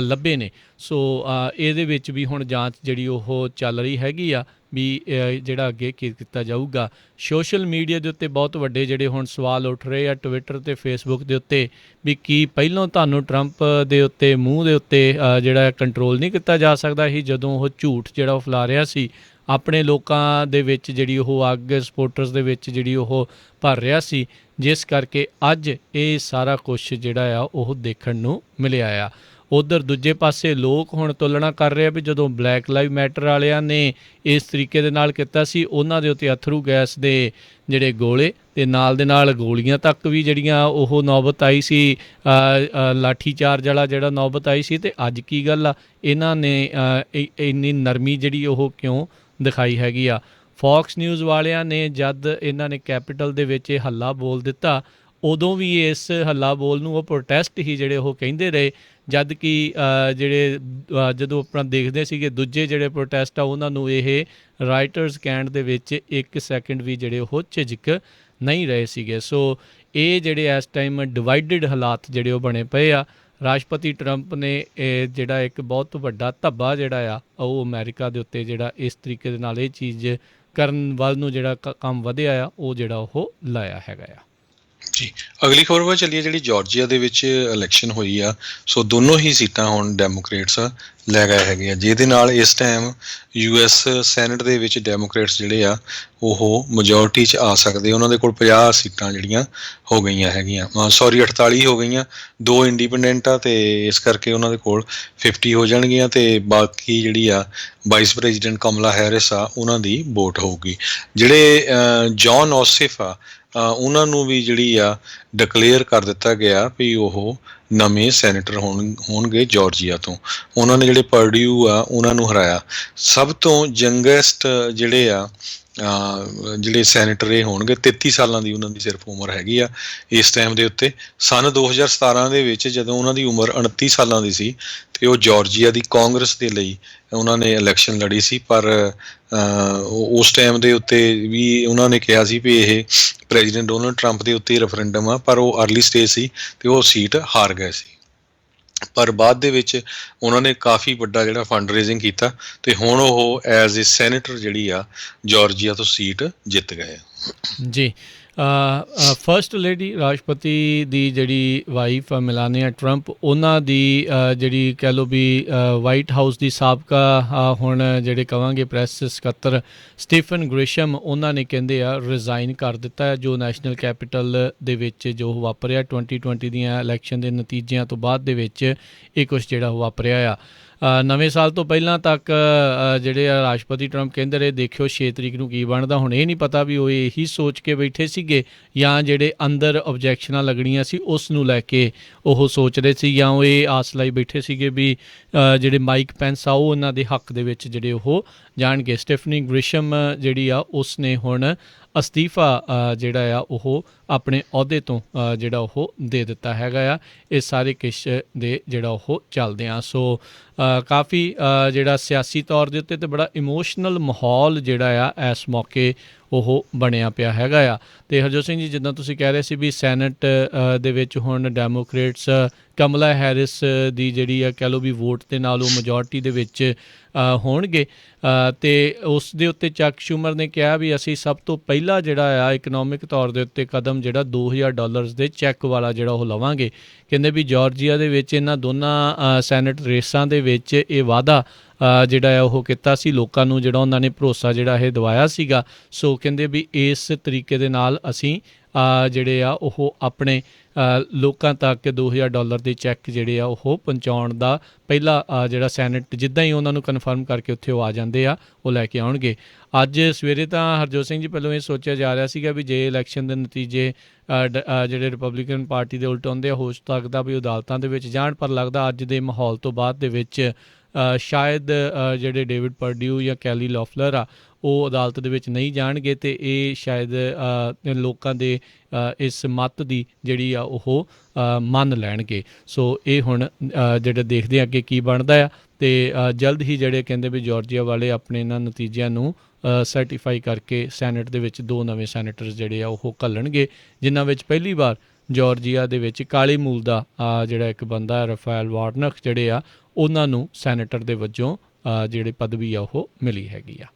ਲੱਭੇ ਨੇ। ਸੋ ਇਹਦੇ ਵਿੱਚ ਵੀ ਹੁਣ ਜਾਂਚ ਜਿਹੜੀ ਉਹ ਚੱਲ ਰਹੀ ਹੈਗੀ ਆ ਵੀ ਜਿਹੜਾ ਅੱਗੇ ਕੀ ਕੀਤਾ ਜਾਊਗਾ। ਸੋਸ਼ਲ ਮੀਡੀਆ ਦੇ ਉੱਤੇ ਬਹੁਤ ਵੱਡੇ ਜਿਹੜੇ ਹੁਣ ਸਵਾਲ ਉੱਠ ਰਹੇ ਆ ਟਵਿੱਟਰ ਅਤੇ ਫੇਸਬੁੱਕ ਦੇ ਉੱਤੇ ਵੀ ਕੀ ਪਹਿਲਾਂ ਤੁਹਾਨੂੰ ਟਰੰਪ ਦੇ ਉੱਤੇ ਮੂੰਹ ਦੇ ਉੱਤੇ ਜਿਹੜਾ ਕੰਟਰੋਲ ਨਹੀਂ ਕੀਤਾ ਜਾ ਸਕਦਾ ਸੀ ਜਦੋਂ ਉਹ ਝੂਠ ਜਿਹੜਾ ਉਹ ਫੈਲਾ ਰਿਹਾ ਸੀ ਆਪਣੇ ਲੋਕਾਂ ਦੇ ਵਿੱਚ, ਜਿਹੜੀ ਉਹ ਅੱਗ ਸਪੋਰਟਰਸ ਦੇ ਵਿੱਚ ਜਿਹੜੀ ਉਹ ਭਰ ਰਿਹਾ ਸੀ, ਜਿਸ ਕਰਕੇ ਅੱਜ ਇਹ ਸਾਰਾ ਕੁਛ ਜਿਹੜਾ ਆ ਉਹ ਦੇਖਣ ਨੂੰ ਮਿਲਿਆ ਆ। ਉੱਧਰ ਦੂਜੇ ਪਾਸੇ ਲੋਕ ਹੁਣ ਤੁਲਨਾ ਕਰ ਰਹੇ ਆ ਵੀ ਜਦੋਂ ਬਲੈਕ ਲਾਈਵ ਮੈਟਰ ਵਾਲਿਆਂ ਨੇ ਇਸ ਤਰੀਕੇ ਦੇ ਨਾਲ ਕੀਤਾ ਸੀ, ਉਹਨਾਂ ਦੇ ਉੱਤੇ ਅਥਰੂ ਗੈਸ ਦੇ ਜਿਹੜੇ ਗੋਲੇ ਅਤੇ ਨਾਲ ਦੇ ਨਾਲ ਗੋਲੀਆਂ ਤੱਕ ਵੀ ਜਿਹੜੀਆਂ ਉਹ ਨੌਬਤ ਆਈ ਸੀ, ਲਾਠੀ ਚਾਰਜ ਵਾਲਾ ਜਿਹੜਾ ਨੌਬਤ ਆਈ ਸੀ। ਅਤੇ ਅੱਜ ਕੀ ਗੱਲ ਆ, ਇਹਨਾਂ ਨੇ ਇੰਨੀ ਨਰਮੀ ਜਿਹੜੀ ਉਹ ਕਿਉਂ ਦਿਖਾਈ ਹੈਗੀ ਆ। ਫੌਕਸ ਨਿਊਜ਼ ਵਾਲਿਆਂ ਨੇ ਜਦ ਇਹਨਾਂ ਨੇ ਕੈਪੀਟਲ ਦੇ ਵਿੱਚ ਇਹ ਹੱਲਾ ਬੋਲ ਦਿੱਤਾ, ਉਦੋਂ ਵੀ ਇਸ ਹੱਲਾ ਬੋਲ ਨੂੰ ਉਹ ਪ੍ਰੋਟੈਸਟ ਹੀ ਜਿਹੜੇ ਉਹ ਕਹਿੰਦੇ ਰਹੇ, ਜਦ ਕਿ ਜਿਹੜੇ ਜਦੋਂ ਆਪਣਾ ਦੇਖਦੇ ਸੀਗੇ ਦੂਜੇ ਜਿਹੜੇ ਪ੍ਰੋਟੈਸਟ ਆ ਉਹਨਾਂ ਨੂੰ ਇਹ ਰਾਈਟਰਸ ਕਹਿਣ ਦੇ ਵਿੱਚ 1 ਸੈਕਿੰਡ ਵੀ ਜਿਹੜੇ ਉਹ ਝਿਜਕ ਨਹੀਂ ਰਹੇ ਸੀਗੇ। ਸੋ ਇਹ ਜਿਹੜੇ ਇਸ ਟਾਈਮ ਡਿਵਾਈਡਡ ਹਾਲਾਤ ਜਿਹੜੇ ਉਹ ਬਣੇ ਪਏ ਆ। ਰਾਸ਼ਟਰਪਤੀ ਟਰੰਪ ਨੇ ਇਹ ਜਿਹੜਾ ਇੱਕ ਬਹੁਤ ਵੱਡਾ ਧੱਬਾ ਜਿਹੜਾ ਆ ਉਹ ਅਮਰੀਕਾ ਦੇ ਉੱਤੇ ਜਿਹੜਾ ਇਸ ਤਰੀਕੇ ਦੇ ਨਾਲ ਇਹ ਚੀਜ਼ ਕਰਨ ਵੱਲ ਨੂੰ ਜਿਹੜਾ ਕੰਮ ਵਧਿਆ ਆ ਉਹ ਜਿਹੜਾ ਉਹ ਲਾਇਆ ਹੈਗਾ ਆ। ਜੀ, ਅਗਲੀ ਖਬਰ ਵੱਲ ਚੱਲੀਏ, ਜਿਹੜੀ ਜਾਰਜੀਆ ਦੇ ਵਿੱਚ ਇਲੈਕਸ਼ਨ ਹੋਈ ਆ। ਸੋ ਦੋਨੋਂ ਹੀ ਸੀਟਾਂ ਹੁਣ ਡੈਮੋਕ੍ਰੇਟਸ ਲੈ ਗਏ ਹੈਗੇ ਆ, ਜਿਹਦੇ ਨਾਲ ਇਸ ਟਾਈਮ US ਸੈਨੇਟ ਦੇ ਵਿੱਚ ਡੈਮੋਕ੍ਰੇਟਸ ਜਿਹੜੇ ਆ ਉਹ ਮੈਜੋਰਟੀ 'ਚ ਆ ਸਕਦੇ। ਉਹਨਾਂ ਦੇ ਕੋਲ 50 ਸੀਟਾਂ ਜਿਹੜੀਆਂ ਹੋ ਗਈਆਂ ਹੈਗੀਆਂ, 48 ਹੋ ਗਈਆਂ, 2 ਇੰਡੀਪੈਂਡੈਂਟ ਆ, ਅਤੇ ਇਸ ਕਰਕੇ ਉਹਨਾਂ ਦੇ ਕੋਲ 50 ਹੋ ਜਾਣਗੀਆਂ। ਅਤੇ ਬਾਕੀ ਜਿਹੜੀ ਆ ਵਾਈਸ ਪ੍ਰੈਜ਼ੀਡੈਂਟ ਕਮਲਾ ਹੈਰਿਸ ਆ ਉਹਨਾਂ ਦੀ ਵੋਟ ਹੋਊਗੀ। ਜਿਹੜੇ ਜੌਨ ਔਸਿਫ ਆ ਉਹਨਾਂ ਨੂੰ ਵੀ ਜਿਹੜੀ ਆ ਡਿਕਲੇਅਰ ਕਰ ਦਿੱਤਾ ਗਿਆ ਵੀ ਉਹ ਨਵੇਂ ਸੈਨੇਟਰ ਹੋਣਗੇ ਜਾਰਜੀਆ ਤੋਂ। ਉਹਨਾਂ ਨੇ ਜਿਹੜੇ ਪਰਡਿਊ ਆ ਉਹਨਾਂ ਨੂੰ ਹਰਾਇਆ। ਸਭ ਤੋਂ ਯੰਗੈਸਟ ਜਿਹੜੇ ਸੈਨੇਟਰ ਇਹ ਹੋਣਗੇ, 33 ਸਾਲਾਂ ਦੀ ਉਹਨਾਂ ਦੀ ਸਿਰਫ ਉਮਰ ਹੈਗੀ ਆ ਇਸ ਟਾਈਮ ਦੇ ਉੱਤੇ। ਸੰਨ 2017 ਦੇ ਵਿੱਚ ਜਦੋਂ ਉਹਨਾਂ ਦੀ ਉਮਰ 29 ਸਾਲਾਂ ਦੀ ਸੀ ਅਤੇ ਉਹ ਜਾਰਜੀਆ ਦੀ ਕਾਂਗਰਸ ਦੇ ਲਈ ਉਹਨਾਂ ਨੇ ਇਲੈਕਸ਼ਨ ਲੜੀ ਸੀ, ਪਰ ਉਸ ਟਾਈਮ ਦੇ ਉੱਤੇ ਵੀ ਉਹਨਾਂ ਨੇ ਕਿਹਾ ਸੀ ਵੀ ਇਹ ਪ੍ਰੈਜ਼ੀਡੈਂਟ ਡੋਨਲਡ ਟਰੰਪ ਦੇ ਉੱਤੇ ਰੈਫਰੈਂਡਮ ਆ, ਪਰ ਉਹ ਅਰਲੀ ਸਟੇਜ ਸੀ ਅਤੇ ਉਹ ਸੀਟ ਹਾਰ ਗਏ ਸੀ। ਪਰ ਬਾਅਦ ਦੇ ਵਿੱਚ ਉਹਨਾਂ ਨੇ ਕਾਫੀ ਵੱਡਾ ਜਿਹੜਾ ਫੰਡ ਰੇਜ਼ਿੰਗ ਕੀਤਾ ਅਤੇ ਹੁਣ ਉਹ ਐਜ਼ ਏ ਸੈਨੇਟਰ ਜਿਹੜੀ ਆ ਜਾਰਜੀਆ ਤੋਂ ਸੀਟ ਜਿੱਤ ਗਏ। ਜੀ, ਫਸਟ ਲੇਡੀ ਰਾਸ਼ਟਰਪਤੀ ਦੀ ਜਿਹੜੀ ਵਾਈਫ ਆ ਮਿਲਾਨੀਆ ਟਰੰਪ, ਉਹਨਾਂ ਦੀ ਜਿਹੜੀ ਕਹਿ ਲਓ ਵੀ ਵਾਈਟ ਹਾਊਸ ਦੀ ਸਾਬਕਾ ਹੁਣ ਜਿਹੜੇ ਕਹਾਂਗੇ ਪ੍ਰੈਸ ਸਕੱਤਰ ਸਟੀਫਨ ਗ੍ਰਿਸ਼ਮ, ਉਹਨਾਂ ਨੇ ਕਹਿੰਦੇ ਆ ਰਿਜ਼ਾਈਨ ਕਰ ਦਿੱਤਾ ਹੈ। ਜੋ ਨੈਸ਼ਨਲ ਕੈਪੀਟਲ ਦੇ ਵਿੱਚ ਜੋ ਵਾਪਰਿਆ 2020 ਦੀਆਂ ਇਲੈਕਸ਼ਨ ਦੇ ਨਤੀਜਿਆਂ ਤੋਂ ਬਾਅਦ ਦੇ ਵਿੱਚ ਇਹ ਕੁਛ ਜਿਹੜਾ ਉਹ ਵਾਪਰਿਆ ਆ। ਨਵੇਂ ਸਾਲ ਤੋਂ ਪਹਿਲਾਂ ਤੱਕ ਜਿਹੜੇ ਆ ਰਾਸ਼ਟਰਪਤੀ ਟਰੰਪ ਕਹਿੰਦੇ ਰਹੇ ਦੇਖਿਓ 6 ਤਰੀਕ ਨੂੰ ਕੀ ਬਣਦਾ। ਹੁਣ ਇਹ ਨਹੀਂ ਪਤਾ ਵੀ ਉਹ ਇਹੀ ਸੋਚ ਕੇ ਬੈਠੇ ਸੀਗੇ ਜਾਂ ਜਿਹੜੇ ਅੰਦਰ ਓਬਜੈਕਸ਼ਨਾਂ ਲੱਗਣੀਆਂ ਸੀ ਉਸ ਨੂੰ ਲੈ ਕੇ ਉਹ ਸੋਚ ਰਹੇ ਸੀ, ਜਾਂ ਉਹ ਇਹ ਆਸ ਲਾਈ ਬੈਠੇ ਸੀਗੇ ਵੀ ਜਿਹੜੇ ਮਾਈਕ ਪੈਂਸ ਆ ਉਹ ਉਹਨਾਂ ਦੇ ਹੱਕ ਦੇ ਵਿੱਚ ਜਿਹੜੇ ਉਹ ਜਾਣਗੇ। ਸਟੀਫਨੀ ਗ੍ਰਿਸ਼ਮ ਜਿਹੜੀ ਆ ਉਸ ਨੇ ਹੁਣ ਅਸਤੀਫਾ ਜਿਹੜਾ ਆ ਉਹ ਆਪਣੇ ਅਹੁਦੇ ਤੋਂ ਜਿਹੜਾ ਉਹ ਦੇ ਦਿੱਤਾ ਹੈਗਾ ਆ। ਇਹ ਸਾਰੇ ਕਿਸ਼ ਦੇ ਜਿਹੜਾ ਉਹ ਚੱਲਦੇ ਆ। ਸੋ ਕਾਫੀ ਜਿਹੜਾ ਸਿਆਸੀ ਤੌਰ ਦੇ ਉੱਤੇ ਤਾਂ ਬੜਾ ਇਮੋਸ਼ਨਲ ਮਾਹੌਲ ਜਿਹੜਾ ਆ ਇਸ ਮੌਕੇ ਉਹ ਬਣਿਆ ਪਿਆ ਹੈਗਾ ਆ। ਅਤੇ ਹਰਜੋਤ ਸਿੰਘ ਜੀ, ਜਿੱਦਾਂ ਤੁਸੀਂ ਕਹਿ ਰਹੇ ਸੀ ਵੀ ਸੈਨੇਟ ਦੇ ਵਿੱਚ ਹੁਣ ਡੈਮੋਕ੍ਰੇਟਸ ਕਮਲਾ ਹੈਰਿਸ ਦੀ ਜਿਹੜੀ ਆ ਕਹਿ ਲਓ ਵੀ ਵੋਟ ਦੇ ਨਾਲ ਉਹ ਮੈਜੋਰਟੀ ਦੇ ਵਿੱਚ ਹੋਣਗੇ। ਅਤੇ ਉਸ ਦੇ ਉੱਤੇ ਚੱਕ ਸ਼ੂਮਰ ਨੇ ਕਿਹਾ ਵੀ ਅਸੀਂ ਸਭ ਤੋਂ ਪਹਿਲਾਂ ਜਿਹੜਾ ਆ ਇਕਨੋਮਿਕ ਤੌਰ ਦੇ ਉੱਤੇ ਕਦਮ ਜਿਹੜਾ $2000 ਦੇ ਚੈੱਕ ਵਾਲਾ ਜਿਹੜਾ ਉਹ ਲਵਾਂਗੇ। ਕਹਿੰਦੇ ਵੀ ਜਾਰਜੀਆ ਦੇ ਵਿੱਚ ਇਹਨਾਂ ਦੋਨਾਂ ਸੈਨੇਟ ਰੇਸਾਂ ਦੇ ਵਿੱਚ ਇਹ ਵਾਅਦਾ ਜਿਹੜਾ ਆ ਉਹ ਕੀਤਾ ਸੀ ਲੋਕਾਂ ਨੂੰ, ਜਿਹੜਾ ਉਹਨਾਂ ਨੇ ਭਰੋਸਾ ਜਿਹੜਾ ਇਹ ਦਿਵਾਇਆ ਸੀਗਾ। ਸੋ ਕਹਿੰਦੇ ਵੀ ਇਸ ਤਰੀਕੇ ਦੇ ਨਾਲ ਅਸੀਂ ਜਿਹੜੇ ਆ ਉਹ ਆਪਣੇ ਲੋਕਾਂ ਤੱਕ $2000 ਦੇ ਚੈੱਕ ਜਿਹੜੇ ਆ ਉਹ ਪਹੁੰਚਾਉਣ ਦਾ ਪਹਿਲਾ ਜਿਹੜਾ ਸੈਨੇਟ ਜਿੱਦਾਂ ਹੀ ਉਹਨਾਂ ਨੂੰ ਕਨਫਰਮ ਕਰਕੇ ਉੱਥੇ ਉਹ ਆ ਜਾਂਦੇ ਆ ਉਹ ਲੈ ਕੇ ਆਉਣਗੇ। ਅੱਜ ਸਵੇਰੇ ਤਾਂ ਹਰਜੋਤ ਸਿੰਘ ਜੀ ਪਹਿਲਾਂ ਇਹ ਸੋਚਿਆ ਜਾ ਰਿਹਾ ਸੀਗਾ ਵੀ ਜੇ ਇਲੈਕਸ਼ਨ ਦੇ ਨਤੀਜੇ ਜਿਹੜੇ ਰਿਪਬਲਿਕਨ ਪਾਰਟੀ ਦੇ ਉਲਟ ਆਉਂਦੇ ਆ ਹੋ ਸਕਦਾ ਵੀ ਅਦਾਲਤਾਂ ਦੇ ਵਿੱਚ ਜਾਣ, ਪਰ ਲੱਗਦਾ ਅੱਜ ਦੇ ਮਾਹੌਲ ਤੋਂ ਬਾਅਦ ਦੇ ਵਿੱਚ ਸ਼ਾਇਦ ਜਿਹੜੇ ਡੇਵਿਡ ਪਰਡਿਊ ਜਾਂ ਕੈਲੀ ਲੋਫਲਰ ਆ ਉਹ ਅਦਾਲਤ ਦੇ ਵਿੱਚ ਨਹੀਂ ਜਾਣਗੇ ਅਤੇ ਇਹ ਸ਼ਾਇਦ ਲੋਕਾਂ ਦੇ ਇਸ ਮੱਤ ਦੀ ਜਿਹੜੀ ਆ ਉਹ ਮੰਨ ਲੈਣਗੇ। ਸੋ ਇਹ ਹੁਣ ਜਿਹੜੇ ਦੇਖਦੇ ਆ ਅੱਗੇ ਕੀ ਬਣਦਾ ਆ, ਅਤੇ ਜਲਦ ਹੀ ਜਿਹੜੇ ਕਹਿੰਦੇ ਵੀ ਜਾਰਜੀਆ ਵਾਲੇ ਆਪਣੇ ਇਹਨਾਂ ਨਤੀਜਿਆਂ ਨੂੰ ਸਰਟੀਫਾਈ ਕਰਕੇ ਸੈਨੇਟ ਦੇ ਵਿੱਚ 2 ਨਵੇਂ ਸੈਨੇਟਰਸ ਜਿਹੜੇ ਆ ਉਹ ਘੱਲਣਗੇ, ਜਿਨ੍ਹਾਂ ਵਿੱਚ ਪਹਿਲੀ ਵਾਰ ਜਾਰਜੀਆ ਦੇ ਵਿੱਚ ਕਾਲੇ ਮੂਲ ਦਾ ਜਿਹੜਾ ਇੱਕ ਬੰਦਾ ਰਫਾਇਲ ਵਾਰਨਕ ਜਿਹੜੇ ਆ ਉਹਨਾਂ ਨੂੰ ਸੈਨੇਟਰ ਦੇ ਵਜੋਂ ਜਿਹੜੀ ਪਦਵੀ ਆ ਉਹ ਮਿਲੀ ਹੈਗੀ ਆ।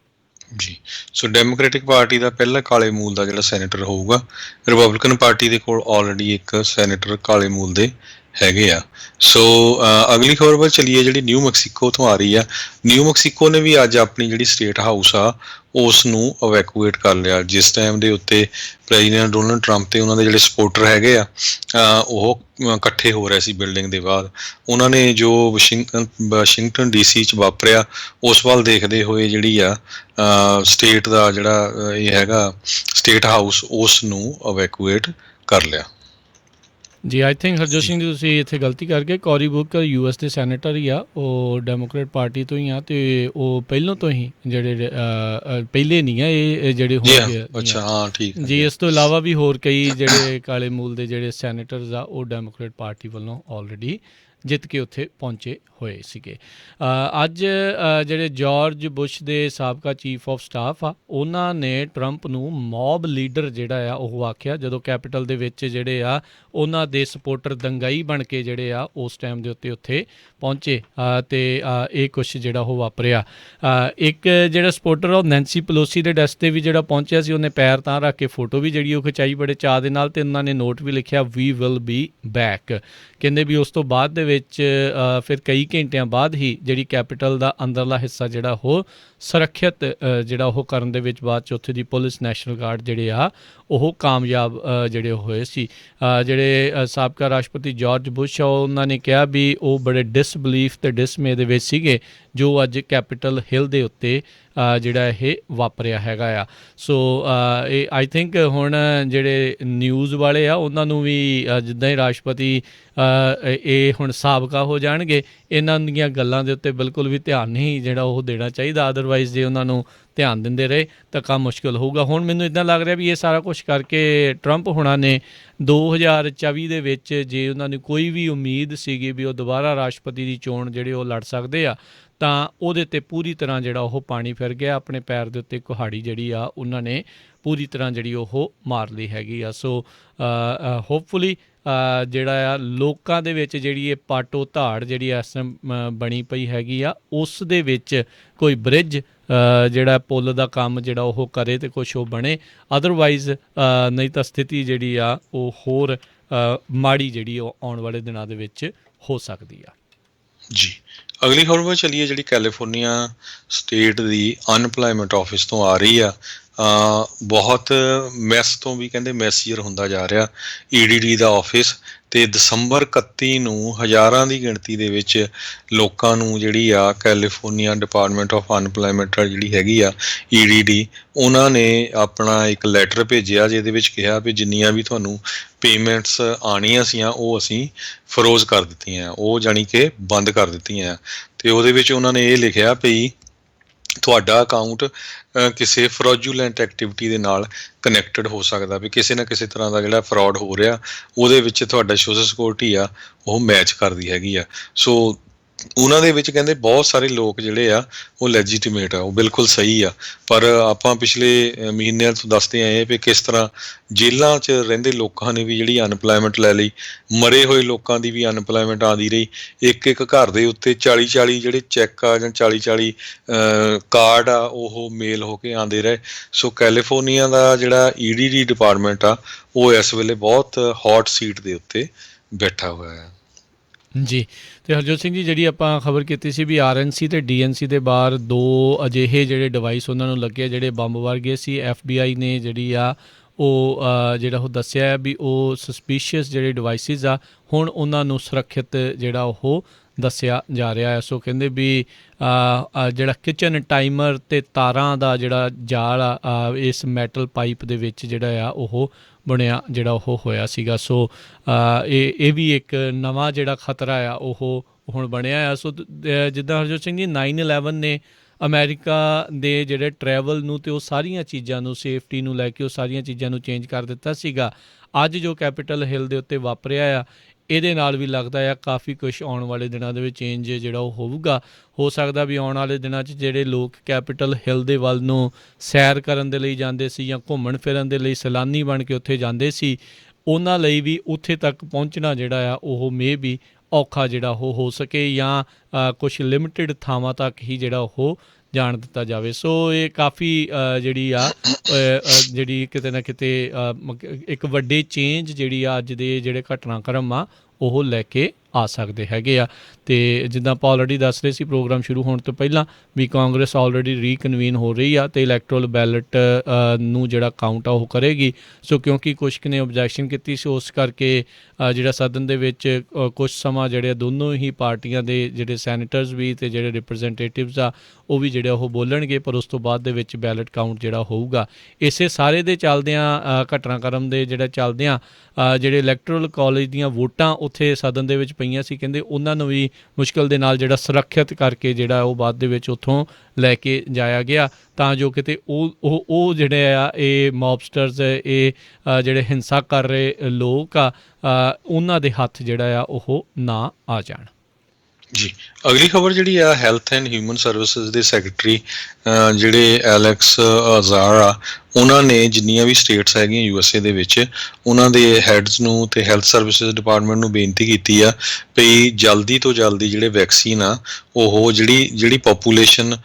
ਜੀ, ਸੋ ਡੈਮੋਕ੍ਰੈਟਿਕ ਪਾਰਟੀ ਦਾ ਪਹਿਲਾ ਕਾਲੇ ਮੂਲ ਦਾ ਜਿਹੜਾ ਸੈਨੇਟਰ ਹੋਊਗਾ। ਰਿਪਬਲਿਕਨ ਪਾਰਟੀ ਦੇ ਕੋਲ ਆਲਰੇਡੀ ਇੱਕ ਸੈਨੇਟਰ ਕਾਲੇ ਮੂਲ ਦੇ ਹੈਗੇ ਆ। ਸੋ ਅਗਲੀ ਖਬਰ ਵੱਲ ਚੱਲੀਏ, ਜਿਹੜੀ ਨਿਊ ਮੈਕਸੀਕੋ ਤੋਂ ਆ ਰਹੀ ਆ। ਨਿਊ ਮੈਕਸੀਕੋ ਨੇ ਵੀ ਅੱਜ ਆਪਣੀ ਜਿਹੜੀ ਸਟੇਟ ਹਾਊਸ ਆ ਉਸ ਨੂੰ ਇਵੈਕੂਏਟ ਕਰ ਲਿਆ, ਜਿਸ ਟਾਈਮ ਦੇ ਉੱਤੇ ਪ੍ਰੈਜ਼ੀਡੈਂਟ ਡੋਨਲਡ ਟਰੰਪ ਤੇ ਉਹਨਾਂ ਦੇ ਜਿਹੜੇ ਸਪੋਰਟਰ ਹੈਗੇ ਆ ਉਹ ਇਕੱਠੇ ਹੋ ਰਹੇ ਸੀ ਬਿਲਡਿੰਗ ਦੇ ਬਾਹਰ। ਉਹਨਾਂ ਨੇ ਜੋ ਵਾਸ਼ਿੰਗਟਨ DC 'ਚ ਵਾਪਰਿਆ ਉਸ ਵੱਲ ਦੇਖਦੇ ਹੋਏ ਜਿਹੜੀ ਆ ਸਟੇਟ ਦਾ ਜਿਹੜਾ ਇਹ ਹੈਗਾ ਸਟੇਟ ਹਾਊਸ ਉਸ ਨੂੰ ਇਵੈਕੂਏਟ ਕਰ ਲਿਆ। ਜੀ, ਆਈ ਥਿੰਕ ਹਰਜੋਤ ਸਿੰਘ ਜੀ ਤੁਸੀਂ ਇੱਥੇ ਗਲਤੀ ਕਰਕੇ ਕੋਰੀ ਬੁੱਕਰ US ਦੇ ਸੈਨੇਟਰ ਹੀ ਆ, ਉਹ ਡੈਮੋਕ੍ਰੇਟ ਪਾਰਟੀ ਤੋਂ ਹੀ ਆ, ਅਤੇ ਉਹ ਪਹਿਲਾਂ ਤੋਂ ਹੀ ਜਿਹੜੇ ਪਹਿਲੇ ਨਹੀਂ ਆ ਇਹ ਜਿਹੜੇ ਹੋਣਗੇ। ਅੱਛਾ, ਹਾਂ ਠੀਕ ਜੀ। ਇਸ ਤੋਂ ਇਲਾਵਾ ਵੀ ਹੋਰ ਕਈ ਜਿਹੜੇ ਕਾਲੇ ਮੂਲ ਦੇ ਜਿਹੜੇ ਸੈਨੇਟਰਸ ਆ ਉਹ ਡੈਮੋਕ੍ਰੇਟ ਪਾਰਟੀ ਵੱਲੋਂ ਆਲਰੇਡੀ ਜਿੱਤ ਕੇ ਉੱਥੇ ਪਹੁੰਚੇ ਹੋਏ ਸੀਗੇ। ਅੱਜ ਜਿਹੜੇ ਜਾਰਜ ਬੁਸ਼ ਦੇ ਸਾਬਕਾ ਚੀਫ ਆਫ ਸਟਾਫ ਆ ਉਹਨਾਂ ਨੇ ਟਰੰਪ ਨੂੰ ਮੌਬ ਲੀਡਰ ਜਿਹੜਾ ਆ ਉਹ ਆਖਿਆ, ਜਦੋਂ ਕੈਪੀਟਲ ਦੇ ਵਿੱਚ ਜਿਹੜੇ ਆ ਉਹਨਾਂ ਦੇ ਸਪੋਰਟਰ ਦੰਗਾਈ ਬਣ ਕੇ ਜਿਹੜੇ ਆ ਉਸ ਟਾਈਮ ਦੇ ਉੱਤੇ ਪਹੁੰਚੇ ਅਤੇ ਇਹ ਕੁਛ ਜਿਹੜਾ ਉਹ ਵਾਪਰਿਆ। ਇੱਕ ਜਿਹੜਾ ਸਪੋਰਟਰ ਉਹ ਨੈਂਸੀ ਪਲੋਸੀ ਦੇ ਡੈਸਕ 'ਤੇ ਵੀ ਜਿਹੜਾ ਪਹੁੰਚਿਆ ਸੀ, ਉਹਨੇ ਪੈਰ ਤਾਂ ਰੱਖ ਕੇ ਫੋਟੋ ਵੀ ਜਿਹੜੀ ਉਹ ਖਿਚਾਈ ਬੜੇ ਚਾਅ ਦੇ ਨਾਲ, ਅਤੇ ਉਹਨਾਂ ਨੇ ਨੋਟ ਵੀ ਲਿਖਿਆ ਵੀ ਵਿਲ ਬੀ ਬੈਕ। ਕਹਿੰਦੇ ਵੀ ਉਸ ਤੋਂ ਬਾਅਦ ਦੇ ਵਿੱਚ ਫਿਰ ਕਈ ਘੰਟਿਆਂ ਬਾਅਦ ਹੀ ਜਿਹੜੀ ਕੈਪੀਟਲ ਦਾ ਅੰਦਰਲਾ ਹਿੱਸਾ ਜਿਹੜਾ ਉਹ ਸੁਰੱਖਿਅਤ ਜਿਹੜਾ ਉਹ ਕਰਨ ਦੇ ਵਿੱਚ ਬਾਅਦ 'ਚ ਉੱਥੇ ਦੀ ਪੁਲਿਸ ਨੈਸ਼ਨਲ ਗਾਰਡ ਜਿਹੜੇ ਆ ਉਹ ਕਾਮਯਾਬ ਜਿਹੜੇ ਹੋਏ ਸੀ। ਜਿਹੜੇ ਸਾਬਕਾ ਰਾਸ਼ਟਰਪਤੀ ਜਾਰਜ ਬੁਸ਼ ਆ ਉਹਨਾਂ ਨੇ ਕਿਹਾ ਵੀ ਉਹ ਬੜੇ ਡਿਸਬਲੀਫ ਅਤੇ ਡਿਸਮੇ ਦੇ ਵਿੱਚ ਸੀਗੇ ਜੋ ਅੱਜ ਕੈਪੀਟਲ ਹਿੱਲ ਦੇ ਉੱਤੇ ਜਿਹੜਾ ਇਹ ਵਾਪਰਿਆ ਹੈਗਾ ਆ। ਸੋ ਇਹ ਆਈ ਥਿੰਕ ਹੁਣ ਜਿਹੜੇ ਨਿਊਜ਼ ਵਾਲੇ ਆ ਉਹਨਾਂ ਨੂੰ ਵੀ ਜਿੱਦਾਂ ਹੀ ਰਾਸ਼ਟਰਪਤੀ ਇਹ ਹੁਣ ਸਾਬਕਾ ਹੋ ਜਾਣਗੇ, ਇਹਨਾਂ ਦੀਆਂ ਗੱਲਾਂ ਦੇ ਉੱਤੇ ਬਿਲਕੁਲ ਵੀ ਧਿਆਨ ਨਹੀਂ ਜਿਹੜਾ ਉਹ ਦੇਣਾ ਚਾਹੀਦਾ। ਅਦਰਵਾਈਜ਼ ਜੇ ਉਹਨਾਂ ਨੂੰ ਧਿਆਨ ਦਿੰਦੇ ਰਹੇ ਤਾਂ ਕੰਮ ਮੁਸ਼ਕਿਲ ਹੋਊਗਾ। ਹੁਣ ਮੈਨੂੰ ਇੱਦਾਂ ਲੱਗ ਰਿਹਾ ਵੀ ਇਹ ਸਾਰਾ ਕੁਛ ਕਰਕੇ ਟਰੰਪ ਹੁਣਾਂ ਨੇ 2024 ਦੇ ਵਿੱਚ ਜੇ ਉਹਨਾਂ ਨੂੰ ਕੋਈ ਵੀ ਉਮੀਦ ਸੀਗੀ ਵੀ ਉਹ ਦੁਬਾਰਾ ਰਾਸ਼ਟਰਪਤੀ ਦੀ ਚੋਣ ਜਿਹੜੀ ਉਹ ਲੜ ਸਕਦੇ ਆ, ਤਾਂ ਉਹਦੇ 'ਤੇ ਪੂਰੀ ਤਰ੍ਹਾਂ ਜਿਹੜਾ ਉਹ ਪਾਣੀ ਫਿਰ ਗਿਆ। ਆਪਣੇ ਪੈਰ ਦੇ ਉੱਤੇ ਕੁਹਾੜੀ ਜਿਹੜੀ ਆ ਉਹਨਾਂ ਨੇ ਪੂਰੀ ਤਰ੍ਹਾਂ ਜਿਹੜੀ ਉਹ ਮਾਰ ਲਈ ਹੈਗੀ ਆ। ਸੋ ਹੋਪਫੁਲੀ ਜਿਹੜਾ ਆ ਲੋਕਾਂ ਦੇ ਵਿੱਚ ਜਿਹੜੀ ਇਹ ਪਾਟੋ ਧਾੜ ਜਿਹੜੀ ਇਸ ਬਣੀ ਪਈ ਹੈਗੀ ਆ ਉਸ ਦੇ ਵਿੱਚ ਕੋਈ ਬ੍ਰਿਜ ਜਿਹੜਾ ਪੁੱਲ ਦਾ ਕੰਮ ਜਿਹੜਾ ਉਹ ਕਰੇ ਅਤੇ ਕੁਛ ਉਹ ਬਣੇ। ਅਦਰਵਾਈਜ਼ ਨਹੀਂ ਤਾਂ ਸਥਿਤੀ ਜਿਹੜੀ ਆ ਉਹ ਹੋਰ ਮਾੜੀ ਜਿਹੜੀ ਉਹ ਆਉਣ ਵਾਲੇ ਦਿਨਾਂ ਦੇ ਵਿੱਚ ਹੋ ਸਕਦੀ ਆ। ਜੀ, ਅਗਲੀ ਖਬਰ ਵੱਲ ਚੱਲੀਏ, ਜਿਹੜੀ ਕੈਲੀਫੋਰਨੀਆ ਸਟੇਟ ਦੀ ਅਨਪਲਾਇਮੈਂਟ ਆਫਿਸ ਤੋਂ ਆ ਰਹੀ ਆ। ਬਹੁਤ ਮੈਸ ਤੋਂ ਵੀ ਕਹਿੰਦੇ ਮੈਸੀਅਰ ਹੁੰਦਾ ਜਾ ਰਿਹਾ EDD ਦਾ ਆਫਿਸ, ਅਤੇ ਦਸੰਬਰ 31 ਨੂੰ ਹਜ਼ਾਰਾਂ ਦੀ ਗਿਣਤੀ ਦੇ ਵਿੱਚ ਲੋਕਾਂ ਨੂੰ ਜਿਹੜੀ ਆ ਕੈਲੀਫੋਰਨੀਆ ਡਿਪਾਰਟਮੈਂਟ ਆਫ ਅਨਪਲਾਇਮੈਂਟ ਜਿਹੜੀ ਹੈਗੀ ਆ EDD, ਉਹਨਾਂ ਨੇ ਆਪਣਾ ਇੱਕ ਲੈਟਰ ਭੇਜਿਆ ਜਿਹਦੇ ਵਿੱਚ ਕਿਹਾ ਵੀ ਜਿੰਨੀਆਂ ਵੀ ਤੁਹਾਨੂੰ ਪੇਮੈਂਟਸ ਆਉਣੀਆਂ ਸੀਆਂ ਉਹ ਅਸੀਂ ਫਰੋਜ਼ ਕਰ ਦਿੱਤੀਆਂ, ਉਹ ਜਾਣੀ ਕਿ ਬੰਦ ਕਰ ਦਿੱਤੀਆਂ। ਅਤੇ ਉਹਦੇ ਵਿੱਚ ਉਹਨਾਂ ਨੇ ਇਹ ਲਿਖਿਆ ਵੀ ਤੁਹਾਡਾ ਅਕਾਊਂਟ ਕਿਸੇ ਫਰੋਜੂਲੈਂਟ ਐਕਟੀਵਿਟੀ ਦੇ ਨਾਲ ਕਨੈਕਟਡ ਹੋ ਸਕਦਾ, ਵੀ ਕਿਸੇ ਨਾ ਕਿਸੇ ਤਰ੍ਹਾਂ ਦਾ ਜਿਹੜਾ ਫਰੋਡ ਹੋ ਰਿਹਾ ਉਹਦੇ ਵਿੱਚ ਤੁਹਾਡਾ ਸੋਸ਼ਲ ਸਿਕਿਉਰਿਟੀ ਆ ਉਹ ਮੈਚ ਕਰਦੀ ਹੈਗੀ ਆ। ਸੋ ਉਹਨਾਂ ਦੇ ਵਿੱਚ ਕਹਿੰਦੇ ਬਹੁਤ ਸਾਰੇ ਲੋਕ ਜਿਹੜੇ ਆ ਉਹ ਲੈਜੀਟੀਮੇਟ ਆ, ਉਹ ਬਿਲਕੁਲ ਸਹੀ ਆ, ਪਰ ਆਪਾਂ ਪਿਛਲੇ ਮਹੀਨਿਆਂ ਤੋਂ ਦੱਸਦੇ ਆਏ ਵੀ ਕਿਸ ਤਰ੍ਹਾਂ ਜੇਲ੍ਹਾਂ 'ਚ ਰਹਿੰਦੇ ਲੋਕਾਂ ਨੇ ਵੀ ਜਿਹੜੀ ਅਨਪਲਾਇਮੈਂਟ ਲੈ ਲਈ, ਮਰੇ ਹੋਏ ਲੋਕਾਂ ਦੀ ਵੀ ਅਨਪਲਾਇਮੈਂਟ ਆਉਂਦੀ ਰਹੀ। ਇੱਕ ਘਰ ਦੇ ਉੱਤੇ 40 ਜਿਹੜੇ ਚੈੱਕ ਆ ਜਾਂ 40 ਕਾਰਡ ਆ ਉਹ ਮੇਲ ਹੋ ਕੇ ਆਉਂਦੇ ਰਹੇ। ਸੋ ਕੈਲੀਫੋਰਨੀਆ ਦਾ ਜਿਹੜਾ EDD ਡਿਪਾਰਟਮੈਂਟ ਆ ਉਹ ਇਸ ਵੇਲੇ ਬਹੁਤ ਹੌਟ ਸੀਟ ਦੇ ਉੱਤੇ ਬੈਠਾ ਹੋਇਆ ਹੈ। ਜੀ, ਅਤੇ ਹਰਜੋਤ ਸਿੰਘ ਜੀ ਜਿਹੜੀ ਆਪਾਂ ਖਬਰ ਕੀਤੀ ਸੀ ਵੀ RNC ਅਤੇ DNC ਦੇ ਬਾਹਰ 2 ਅਜਿਹੇ ਜਿਹੜੇ ਡਿਵਾਈਸ ਉਹਨਾਂ ਨੂੰ ਲੱਗੇ ਜਿਹੜੇ ਬੰਬ ਵਰਗੇ ਸੀ। FBI ਨੇ ਜਿਹੜੀ ਆ ਉਹ ਜਿਹੜਾ ਉਹ ਦੱਸਿਆ ਵੀ ਉਹ ਸਸਪੀਸ਼ੀਅਸ ਜਿਹੜੇ ਡਿਵਾਈਸਿਸ ਆ ਹੁਣ ਉਹਨਾਂ ਨੂੰ ਸੁਰੱਖਿਅਤ ਜਿਹੜਾ ਉਹ ਦੱਸਿਆ ਜਾ ਰਿਹਾ ਹੈ। ਸੋ ਕਹਿੰਦੇ ਵੀ ਜਿਹੜਾ ਕਿਚਨ ਟਾਈਮਰ ਅਤੇ ਤਾਰਾਂ ਦਾ ਜਿਹੜਾ ਜਾਲ ਆ ਇਸ ਮੈਟਲ ਪਾਈਪ ਦੇ ਵਿੱਚ ਜਿਹੜਾ ਆ ਉਹ ਬਣਿਆ ਜਿਹੜਾ ਉਹ ਹੋਇਆ ਸੀਗਾ। ਸੋ ਇਹ ਵੀ ਇੱਕ ਨਵਾਂ ਜਿਹੜਾ ਖਤਰਾ ਆ ਉਹ ਹੁਣ ਬਣਿਆ ਆ। ਸੋ ਜਿੱਦਾਂ ਹਰਜੋਤ ਸਿੰਘ ਜੀ 9/11 ਨੇ ਅਮਰੀਕਾ ਦੇ ਜਿਹੜੇ ਟਰੈਵਲ ਨੂੰ ਤੇ ਉਹ ਸਾਰੀਆਂ ਚੀਜ਼ਾਂ ਨੂੰ, ਸੇਫਟੀ ਨੂੰ ਲੈ ਕੇ ਉਹ ਸਾਰੀਆਂ ਚੀਜ਼ਾਂ ਨੂੰ ਚੇਂਜ ਕਰ ਦਿੱਤਾ ਸੀਗਾ। ਅੱਜ ਜੋ ਕੈਪੀਟਲ ਹਿੱਲ ਦੇ ਉੱਤੇ ਵਾਪਰਿਆ ਆ, ਇਹਦੇ ਨਾਲ ਵੀ ਲੱਗਦਾ ਆ ਕਾਫੀ ਕੁਛ ਆਉਣ ਵਾਲੇ ਦਿਨਾਂ ਦੇ ਵਿੱਚ ਚੇਂਜ ਜਿਹੜਾ ਉਹ ਹੋਊਗਾ। ਹੋ ਸਕਦਾ ਵੀ ਆਉਣ ਵਾਲੇ ਦਿਨਾਂ 'ਚ ਜਿਹੜੇ ਲੋਕ ਕੈਪੀਟਲ ਹਿੱਲ ਦੇ ਵੱਲ ਨੂੰ ਸੈਰ ਕਰਨ ਦੇ ਲਈ ਜਾਂਦੇ ਸੀ ਜਾਂ ਘੁੰਮਣ ਫਿਰਨ ਦੇ ਲਈ ਸੈਲਾਨੀ ਬਣ ਕੇ ਉੱਥੇ ਜਾਂਦੇ ਸੀ, ਉਹਨਾਂ ਲਈ ਵੀ ਉੱਥੇ ਤੱਕ ਪਹੁੰਚਣਾ ਜਿਹੜਾ ਆ ਉਹ ਮੇ ਵੀ ਔਖਾ ਜਿਹੜਾ ਉਹ ਹੋ ਸਕੇ, ਜਾਂ ਕੁਛ ਲਿਮਿਟਿਡ ਥਾਵਾਂ ਤੱਕ ਹੀ ਜਿਹੜਾ ਉਹ ਜਾਣ ਦਿੱਤਾ ਜਾਵੇ। ਸੋ ਇਹ ਕਾਫੀ ਜਿਹੜੀ ਆ ਜਿਹੜੀ ਕਿਤੇ ਨਾ ਕਿਤੇ ਇੱਕ ਵੱਡੇ ਚੇਂਜ ਜਿਹੜੀ ਆ ਅੱਜ ਦੇ ਜਿਹੜੇ ਘਟਨਾਕ੍ਰਮ ਆ ਉਹ ਲੈ ਕੇ ਆ ਸਕਦੇ ਹੈਗੇ ਆ। ਅਤੇ ਜਿੱਦਾਂ ਆਪਾਂ ਆਲਰੇਡੀ ਦੱਸ ਰਹੇ ਸੀ ਪ੍ਰੋਗਰਾਮ ਸ਼ੁਰੂ ਹੋਣ ਤੋਂ ਪਹਿਲਾਂ ਵੀ ਕਾਂਗਰਸ ਆਲਰੇਡੀ ਰੀਕਨਵੀਨ ਹੋ ਰਹੀ ਆ ਅਤੇ ਇਲੈਕਟਰਲ ਬੈਲਟ ਨੂੰ ਜਿਹੜਾ ਕਾਊਂਟ ਆ ਉਹ ਕਰੇਗੀ। ਸੋ ਕਿਉਂਕਿ ਕੁਛ ਕੁ ਨੇ ਓਬਜੈਕਸ਼ਨ ਕੀਤੀ ਸੀ, ਉਸ ਕਰਕੇ ਜਿਹੜਾ ਸਦਨ ਦੇ ਵਿੱਚ ਕੁਛ ਸਮਾਂ ਜਿਹੜੇ ਦੋਨੋਂ ਹੀ ਪਾਰਟੀਆਂ ਦੇ ਜਿਹੜੇ ਸੈਨੇਟਰਸ ਵੀ ਅਤੇ ਜਿਹੜੇ ਰਿਪਰੈਜ਼ੈਂਟੇਟਿਵਸ ਆ ਉਹ ਵੀ ਜਿਹੜੇ ਉਹ ਬੋਲਣਗੇ, ਪਰ ਉਸ ਤੋਂ ਬਾਅਦ ਦੇ ਵਿੱਚ ਬੈਲਟ ਕਾਊਂਟ ਜਿਹੜਾ ਹੋਊਗਾ। ਇਸੇ ਸਾਰੇ ਦੇ ਚੱਲਦਿਆਂ ਘਟਨਾਕ੍ਰਮ ਦੇ ਜਿਹੜਾ ਚੱਲਦਿਆਂ ਜਿਹੜੇ ਇਲੈਕਟਰਲ ਕਾਲਜ ਦੀਆਂ ਵੋਟਾਂ ਉੱਥੇ ਸਦਨ ਦੇ ਵਿੱਚ ਪਈਆਂ ਸੀ, ਕਹਿੰਦੇ ਉਹਨਾਂ ਨੂੰ ਵੀ ਮੁਸ਼ਕਿਲ ਦੇ ਨਾਲ ਜਿਹੜਾ ਸੁਰੱਖਿਅਤ ਕਰਕੇ ਜਿਹੜਾ ਉਹ ਬਾਅਦ ਦੇ ਵਿੱਚ ਉੱਥੋਂ ਲੈ ਕੇ ਜਾਇਆ ਗਿਆ, ਤਾਂ ਜੋ ਕਿਤੇ ਉਹ ਜਿਹੜੇ ਆ ਇਹ ਮੌਬਸਟਰਸ, ਇਹ ਜਿਹੜੇ ਹਿੰਸਾ ਕਰ ਰਹੇ ਲੋਕ ਆ, ਉਹਨਾਂ ਦੇ ਹੱਥ ਜਿਹੜਾ ਆ ਉਹ ਨਾ ਆ ਜਾਣ। ਜੀ, ਅਗਲੀ ਖਬਰ ਜਿਹੜੀ ਆ ਹੈਲਥ ਐਂਡ ਹਿਊਮਨ ਸਰਵਿਸਿਜ਼ ਦੇ ਸੈਕਟਰੀ ਜਿਹੜੇ ਐਲੈਕਸ ਅਜ਼ਾਰ ਆ, ਉਹਨਾਂ ਨੇ ਜਿੰਨੀਆਂ ਵੀ ਸਟੇਟਸ ਹੈਗੀਆਂ USA ਦੇ ਵਿੱਚ, ਉਹਨਾਂ ਦੇ ਹੈਡਸ ਨੂੰ ਅਤੇ ਹੈਲਥ ਸਰਵਿਸਿਜ਼ ਡਿਪਾਰਟਮੈਂਟ ਨੂੰ ਬੇਨਤੀ ਕੀਤੀ ਆ ਵੀ ਜਲਦੀ ਤੋਂ ਜਲਦੀ ਜਿਹੜੇ ਵੈਕਸੀਨ ਆ ਉਹ ਜਿਹੜੀ ਪਾਪੂਲੇਸ਼ਨ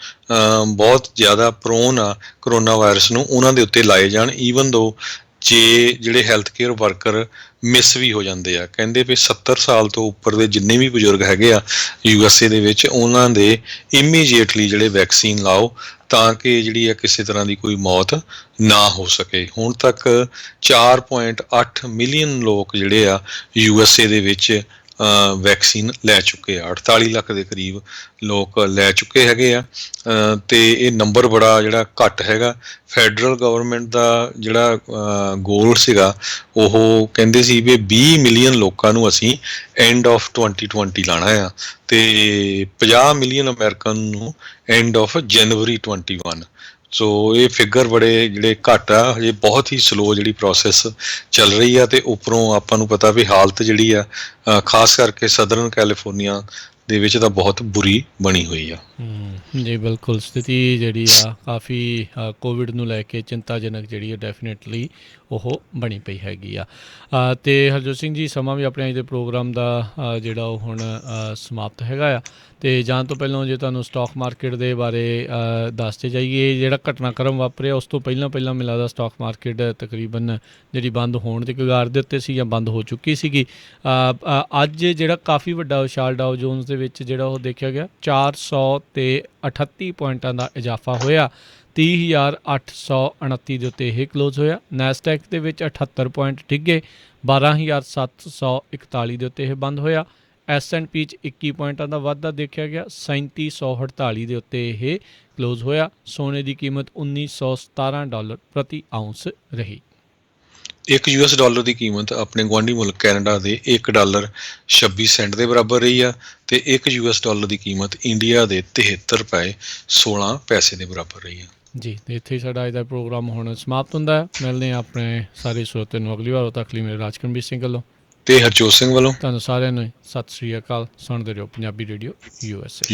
ਬਹੁਤ ਜ਼ਿਆਦਾ ਪ੍ਰੋਨ ਆ ਕਰੋਨਾ ਵਾਇਰਸ ਨੂੰ, ਉਹਨਾਂ ਦੇ ਉੱਤੇ ਲਾਏ ਜਾਣ, ਈਵਨ ਦੋ ਜੇ ਜਿਹੜੇ ਹੈਲਥ ਕੇਅਰ ਵਰਕਰ ਮਿਸ ਵੀ ਹੋ ਜਾਂਦੇ ਆ। ਕਹਿੰਦੇ ਵੀ 70 ਸਾਲ ਤੋਂ ਉੱਪਰ ਦੇ ਜਿੰਨੇ ਵੀ ਬਜ਼ੁਰਗ ਹੈਗੇ ਆ USA ਦੇ ਵਿੱਚ, ਉਹਨਾਂ ਦੇ ਇਮੀਡੀਏਟਲੀ ਜਿਹੜੇ ਵੈਕਸੀਨ ਲਾਓ ਤਾਂ ਕਿ ਜਿਹੜੀ ਆ ਕਿਸੇ ਤਰ੍ਹਾਂ ਦੀ ਕੋਈ ਮੌਤ ਨਾ ਹੋ ਸਕੇ। ਹੁਣ ਤੱਕ 4.8 ਮਿਲੀਅਨ ਲੋਕ ਜਿਹੜੇ ਆ USA ਦੇ ਵਿੱਚ ਵੈਕਸੀਨ ਲੈ ਚੁੱਕੇ ਆ, 48 ਲੱਖ ਦੇ ਕਰੀਬ ਲੋਕ ਲੈ ਚੁੱਕੇ ਹੈਗੇ ਆ, ਅਤੇ ਇਹ ਨੰਬਰ ਬੜਾ ਜਿਹੜਾ ਘੱਟ ਹੈਗਾ। ਫੈਡਰਲ ਗਵਰਨਮੈਂਟ ਦਾ ਜਿਹੜਾ ਗੋਲ ਸੀਗਾ ਉਹ ਕਹਿੰਦੇ ਸੀ ਵੀ 20 ਮਿਲੀਅਨ ਲੋਕਾਂ ਨੂੰ ਅਸੀਂ ਐਂਡ ਆਫ 2020 ਲਾਣਾ ਆ, ਅਤੇ 50 ਮਿਲੀਅਨ ਅਮਰੀਕਨ ਨੂੰ ਐਂਡ ਆਫ ਜਨਵਰੀ 21। ਸੋ ਇਹ ਫਿਗਰ ਬੜੇ ਜਿਹੜੇ ਘੱਟ ਆ, ਹਜੇ ਬਹੁਤ ਹੀ ਸਲੋ ਜਿਹੜੀ ਪ੍ਰੋਸੈਸ ਚੱਲ ਰਹੀ ਆ। ਅਤੇ ਉੱਪਰੋਂ ਆਪਾਂ ਨੂੰ ਪਤਾ ਵੀ ਹਾਲਤ ਜਿਹੜੀ ਆ ਖਾਸ ਕਰਕੇ ਸਦਰਨ ਕੈਲੀਫੋਰਨੀਆ ਦੇ ਵਿੱਚ ਤਾਂ ਬਹੁਤ ਬੁਰੀ ਬਣੀ ਹੋਈ ਆ। ਜੀ ਬਿਲਕੁਲ, ਸਥਿਤੀ ਜਿਹੜੀ ਆ ਕਾਫੀ ਕੋਵਿਡ ਨੂੰ ਲੈ ਕੇ ਚਿੰਤਾਜਨਕ ਜਿਹੜੀ ਆ ਡੈਫੀਨੇਟਲੀ ਉਹ ਬਣੀ ਪਈ ਹੈਗੀ ਆ। ਅਤੇ ਹਰਜੋਤ ਸਿੰਘ ਜੀ, ਸਮਾਂ ਵੀ ਆਪਣੇ ਅੱਜ ਦੇ ਪ੍ਰੋਗਰਾਮ ਦਾ ਜਿਹੜਾ ਉਹ ਹੁਣ ਸਮਾਪਤ ਹੈਗਾ ਆ, ਅਤੇ ਜਾਣ ਤੋਂ ਪਹਿਲਾਂ ਜੇ ਤੁਹਾਨੂੰ ਸਟਾਕ ਮਾਰਕੀਟ ਦੇ ਬਾਰੇ ਦੱਸਦੇ ਜਾਈਏ, ਜਿਹੜਾ ਘਟਨਾਕ੍ਰਮ ਵਾਪਰਿਆ ਉਸ ਤੋਂ ਪਹਿਲਾਂ ਮੈਨੂੰ ਲੱਗਦਾ ਸਟਾਕ ਮਾਰਕੀਟ ਤਕਰੀਬਨ ਜਿਹੜੀ ਬੰਦ ਹੋਣ ਦੇ ਕਗਾਰ ਦੇ ਉੱਤੇ ਸੀ ਜਾਂ ਬੰਦ ਹੋ ਚੁੱਕੀ ਸੀਗੀ। ਅੱਜ ਜਿਹੜਾ ਕਾਫੀ ਵੱਡਾ ਵਿਸ਼ਾਲ ਡਾਓ ਜੋਨਸ ਦੇ ਵਿੱਚ ਜਿਹੜਾ ਉਹ ਦੇਖਿਆ ਗਿਆ 438 ਪੁਆਇੰਟਾਂ ਦਾ ਇਜ਼ਾਫਾ ਹੋਇਆ, 30,829 ਦੇ ਉੱਤੇ ਇਹ ਕਲੋਜ਼ ਹੋਇਆ। ਨੈਸਡੈਕ ਦੇ ਵਿੱਚ 78 ਪੁਆਇੰਟ ਡਿੱਗੇ, 12,741 ਦੇ ਉੱਤੇ ਇਹ ਬੰਦ ਹੋਇਆ। S&P 'ਚ 21 ਪੁਆਇੰਟਾਂ ਦਾ ਵਾਧਾ ਦੇਖਿਆ ਗਿਆ, 3748 ਦੇ ਉੱਤੇ ਇਹ ਕਲੋਜ਼ ਹੋਇਆ। ਸੋਨੇ ਦੀ ਕੀਮਤ $1917 ਪ੍ਰਤੀ ਆਊਂਸ ਰਹੀ। ਇੱਕ $US ਦੀ ਕੀਮਤ ਆਪਣੇ ਗੁਆਂਢੀ ਮੁਲਕ ਕੈਨੇਡਾ ਦੇ $1.26 ਦੇ ਬਰਾਬਰ ਰਹੀ ਆ, ਅਤੇ ਇੱਕ $US ਦੀ ਕੀਮਤ ਇੰਡੀਆ ਦੇ 73.16 ਦੇ ਬਰਾਬਰ ਰਹੀ ਆ। ਜੀ, ਅਤੇ ਇੱਥੇ ਸਾਡਾ ਅੱਜ ਦਾ ਪ੍ਰੋਗਰਾਮ ਹੁਣ ਸਮਾਪਤ ਹੁੰਦਾ ਹੈ। ਮਿਲਦੇ ਹਾਂ ਆਪਣੇ ਸਾਰੇ ਸਰੋਤਿਆਂ ਨੂੰ ਅਗਲੀ ਵਾਰ। ਉਦੋਂ ਤੱਕ ਲਈ ਮੇਰੇ ਰਾਜਕਰਮਵੀਰ ਸਿੰਘ ਵੱਲੋਂ ਅਤੇ ਹਰਜੋਤ ਸਿੰਘ ਵੱਲੋਂ ਤੁਹਾਨੂੰ ਸਾਰਿਆਂ ਨੂੰ ਸਤਿ ਸ਼੍ਰੀ ਅਕਾਲ। ਸੁਣਦੇ ਰਹੋ ਪੰਜਾਬੀ ਰੇਡੀਓ USA।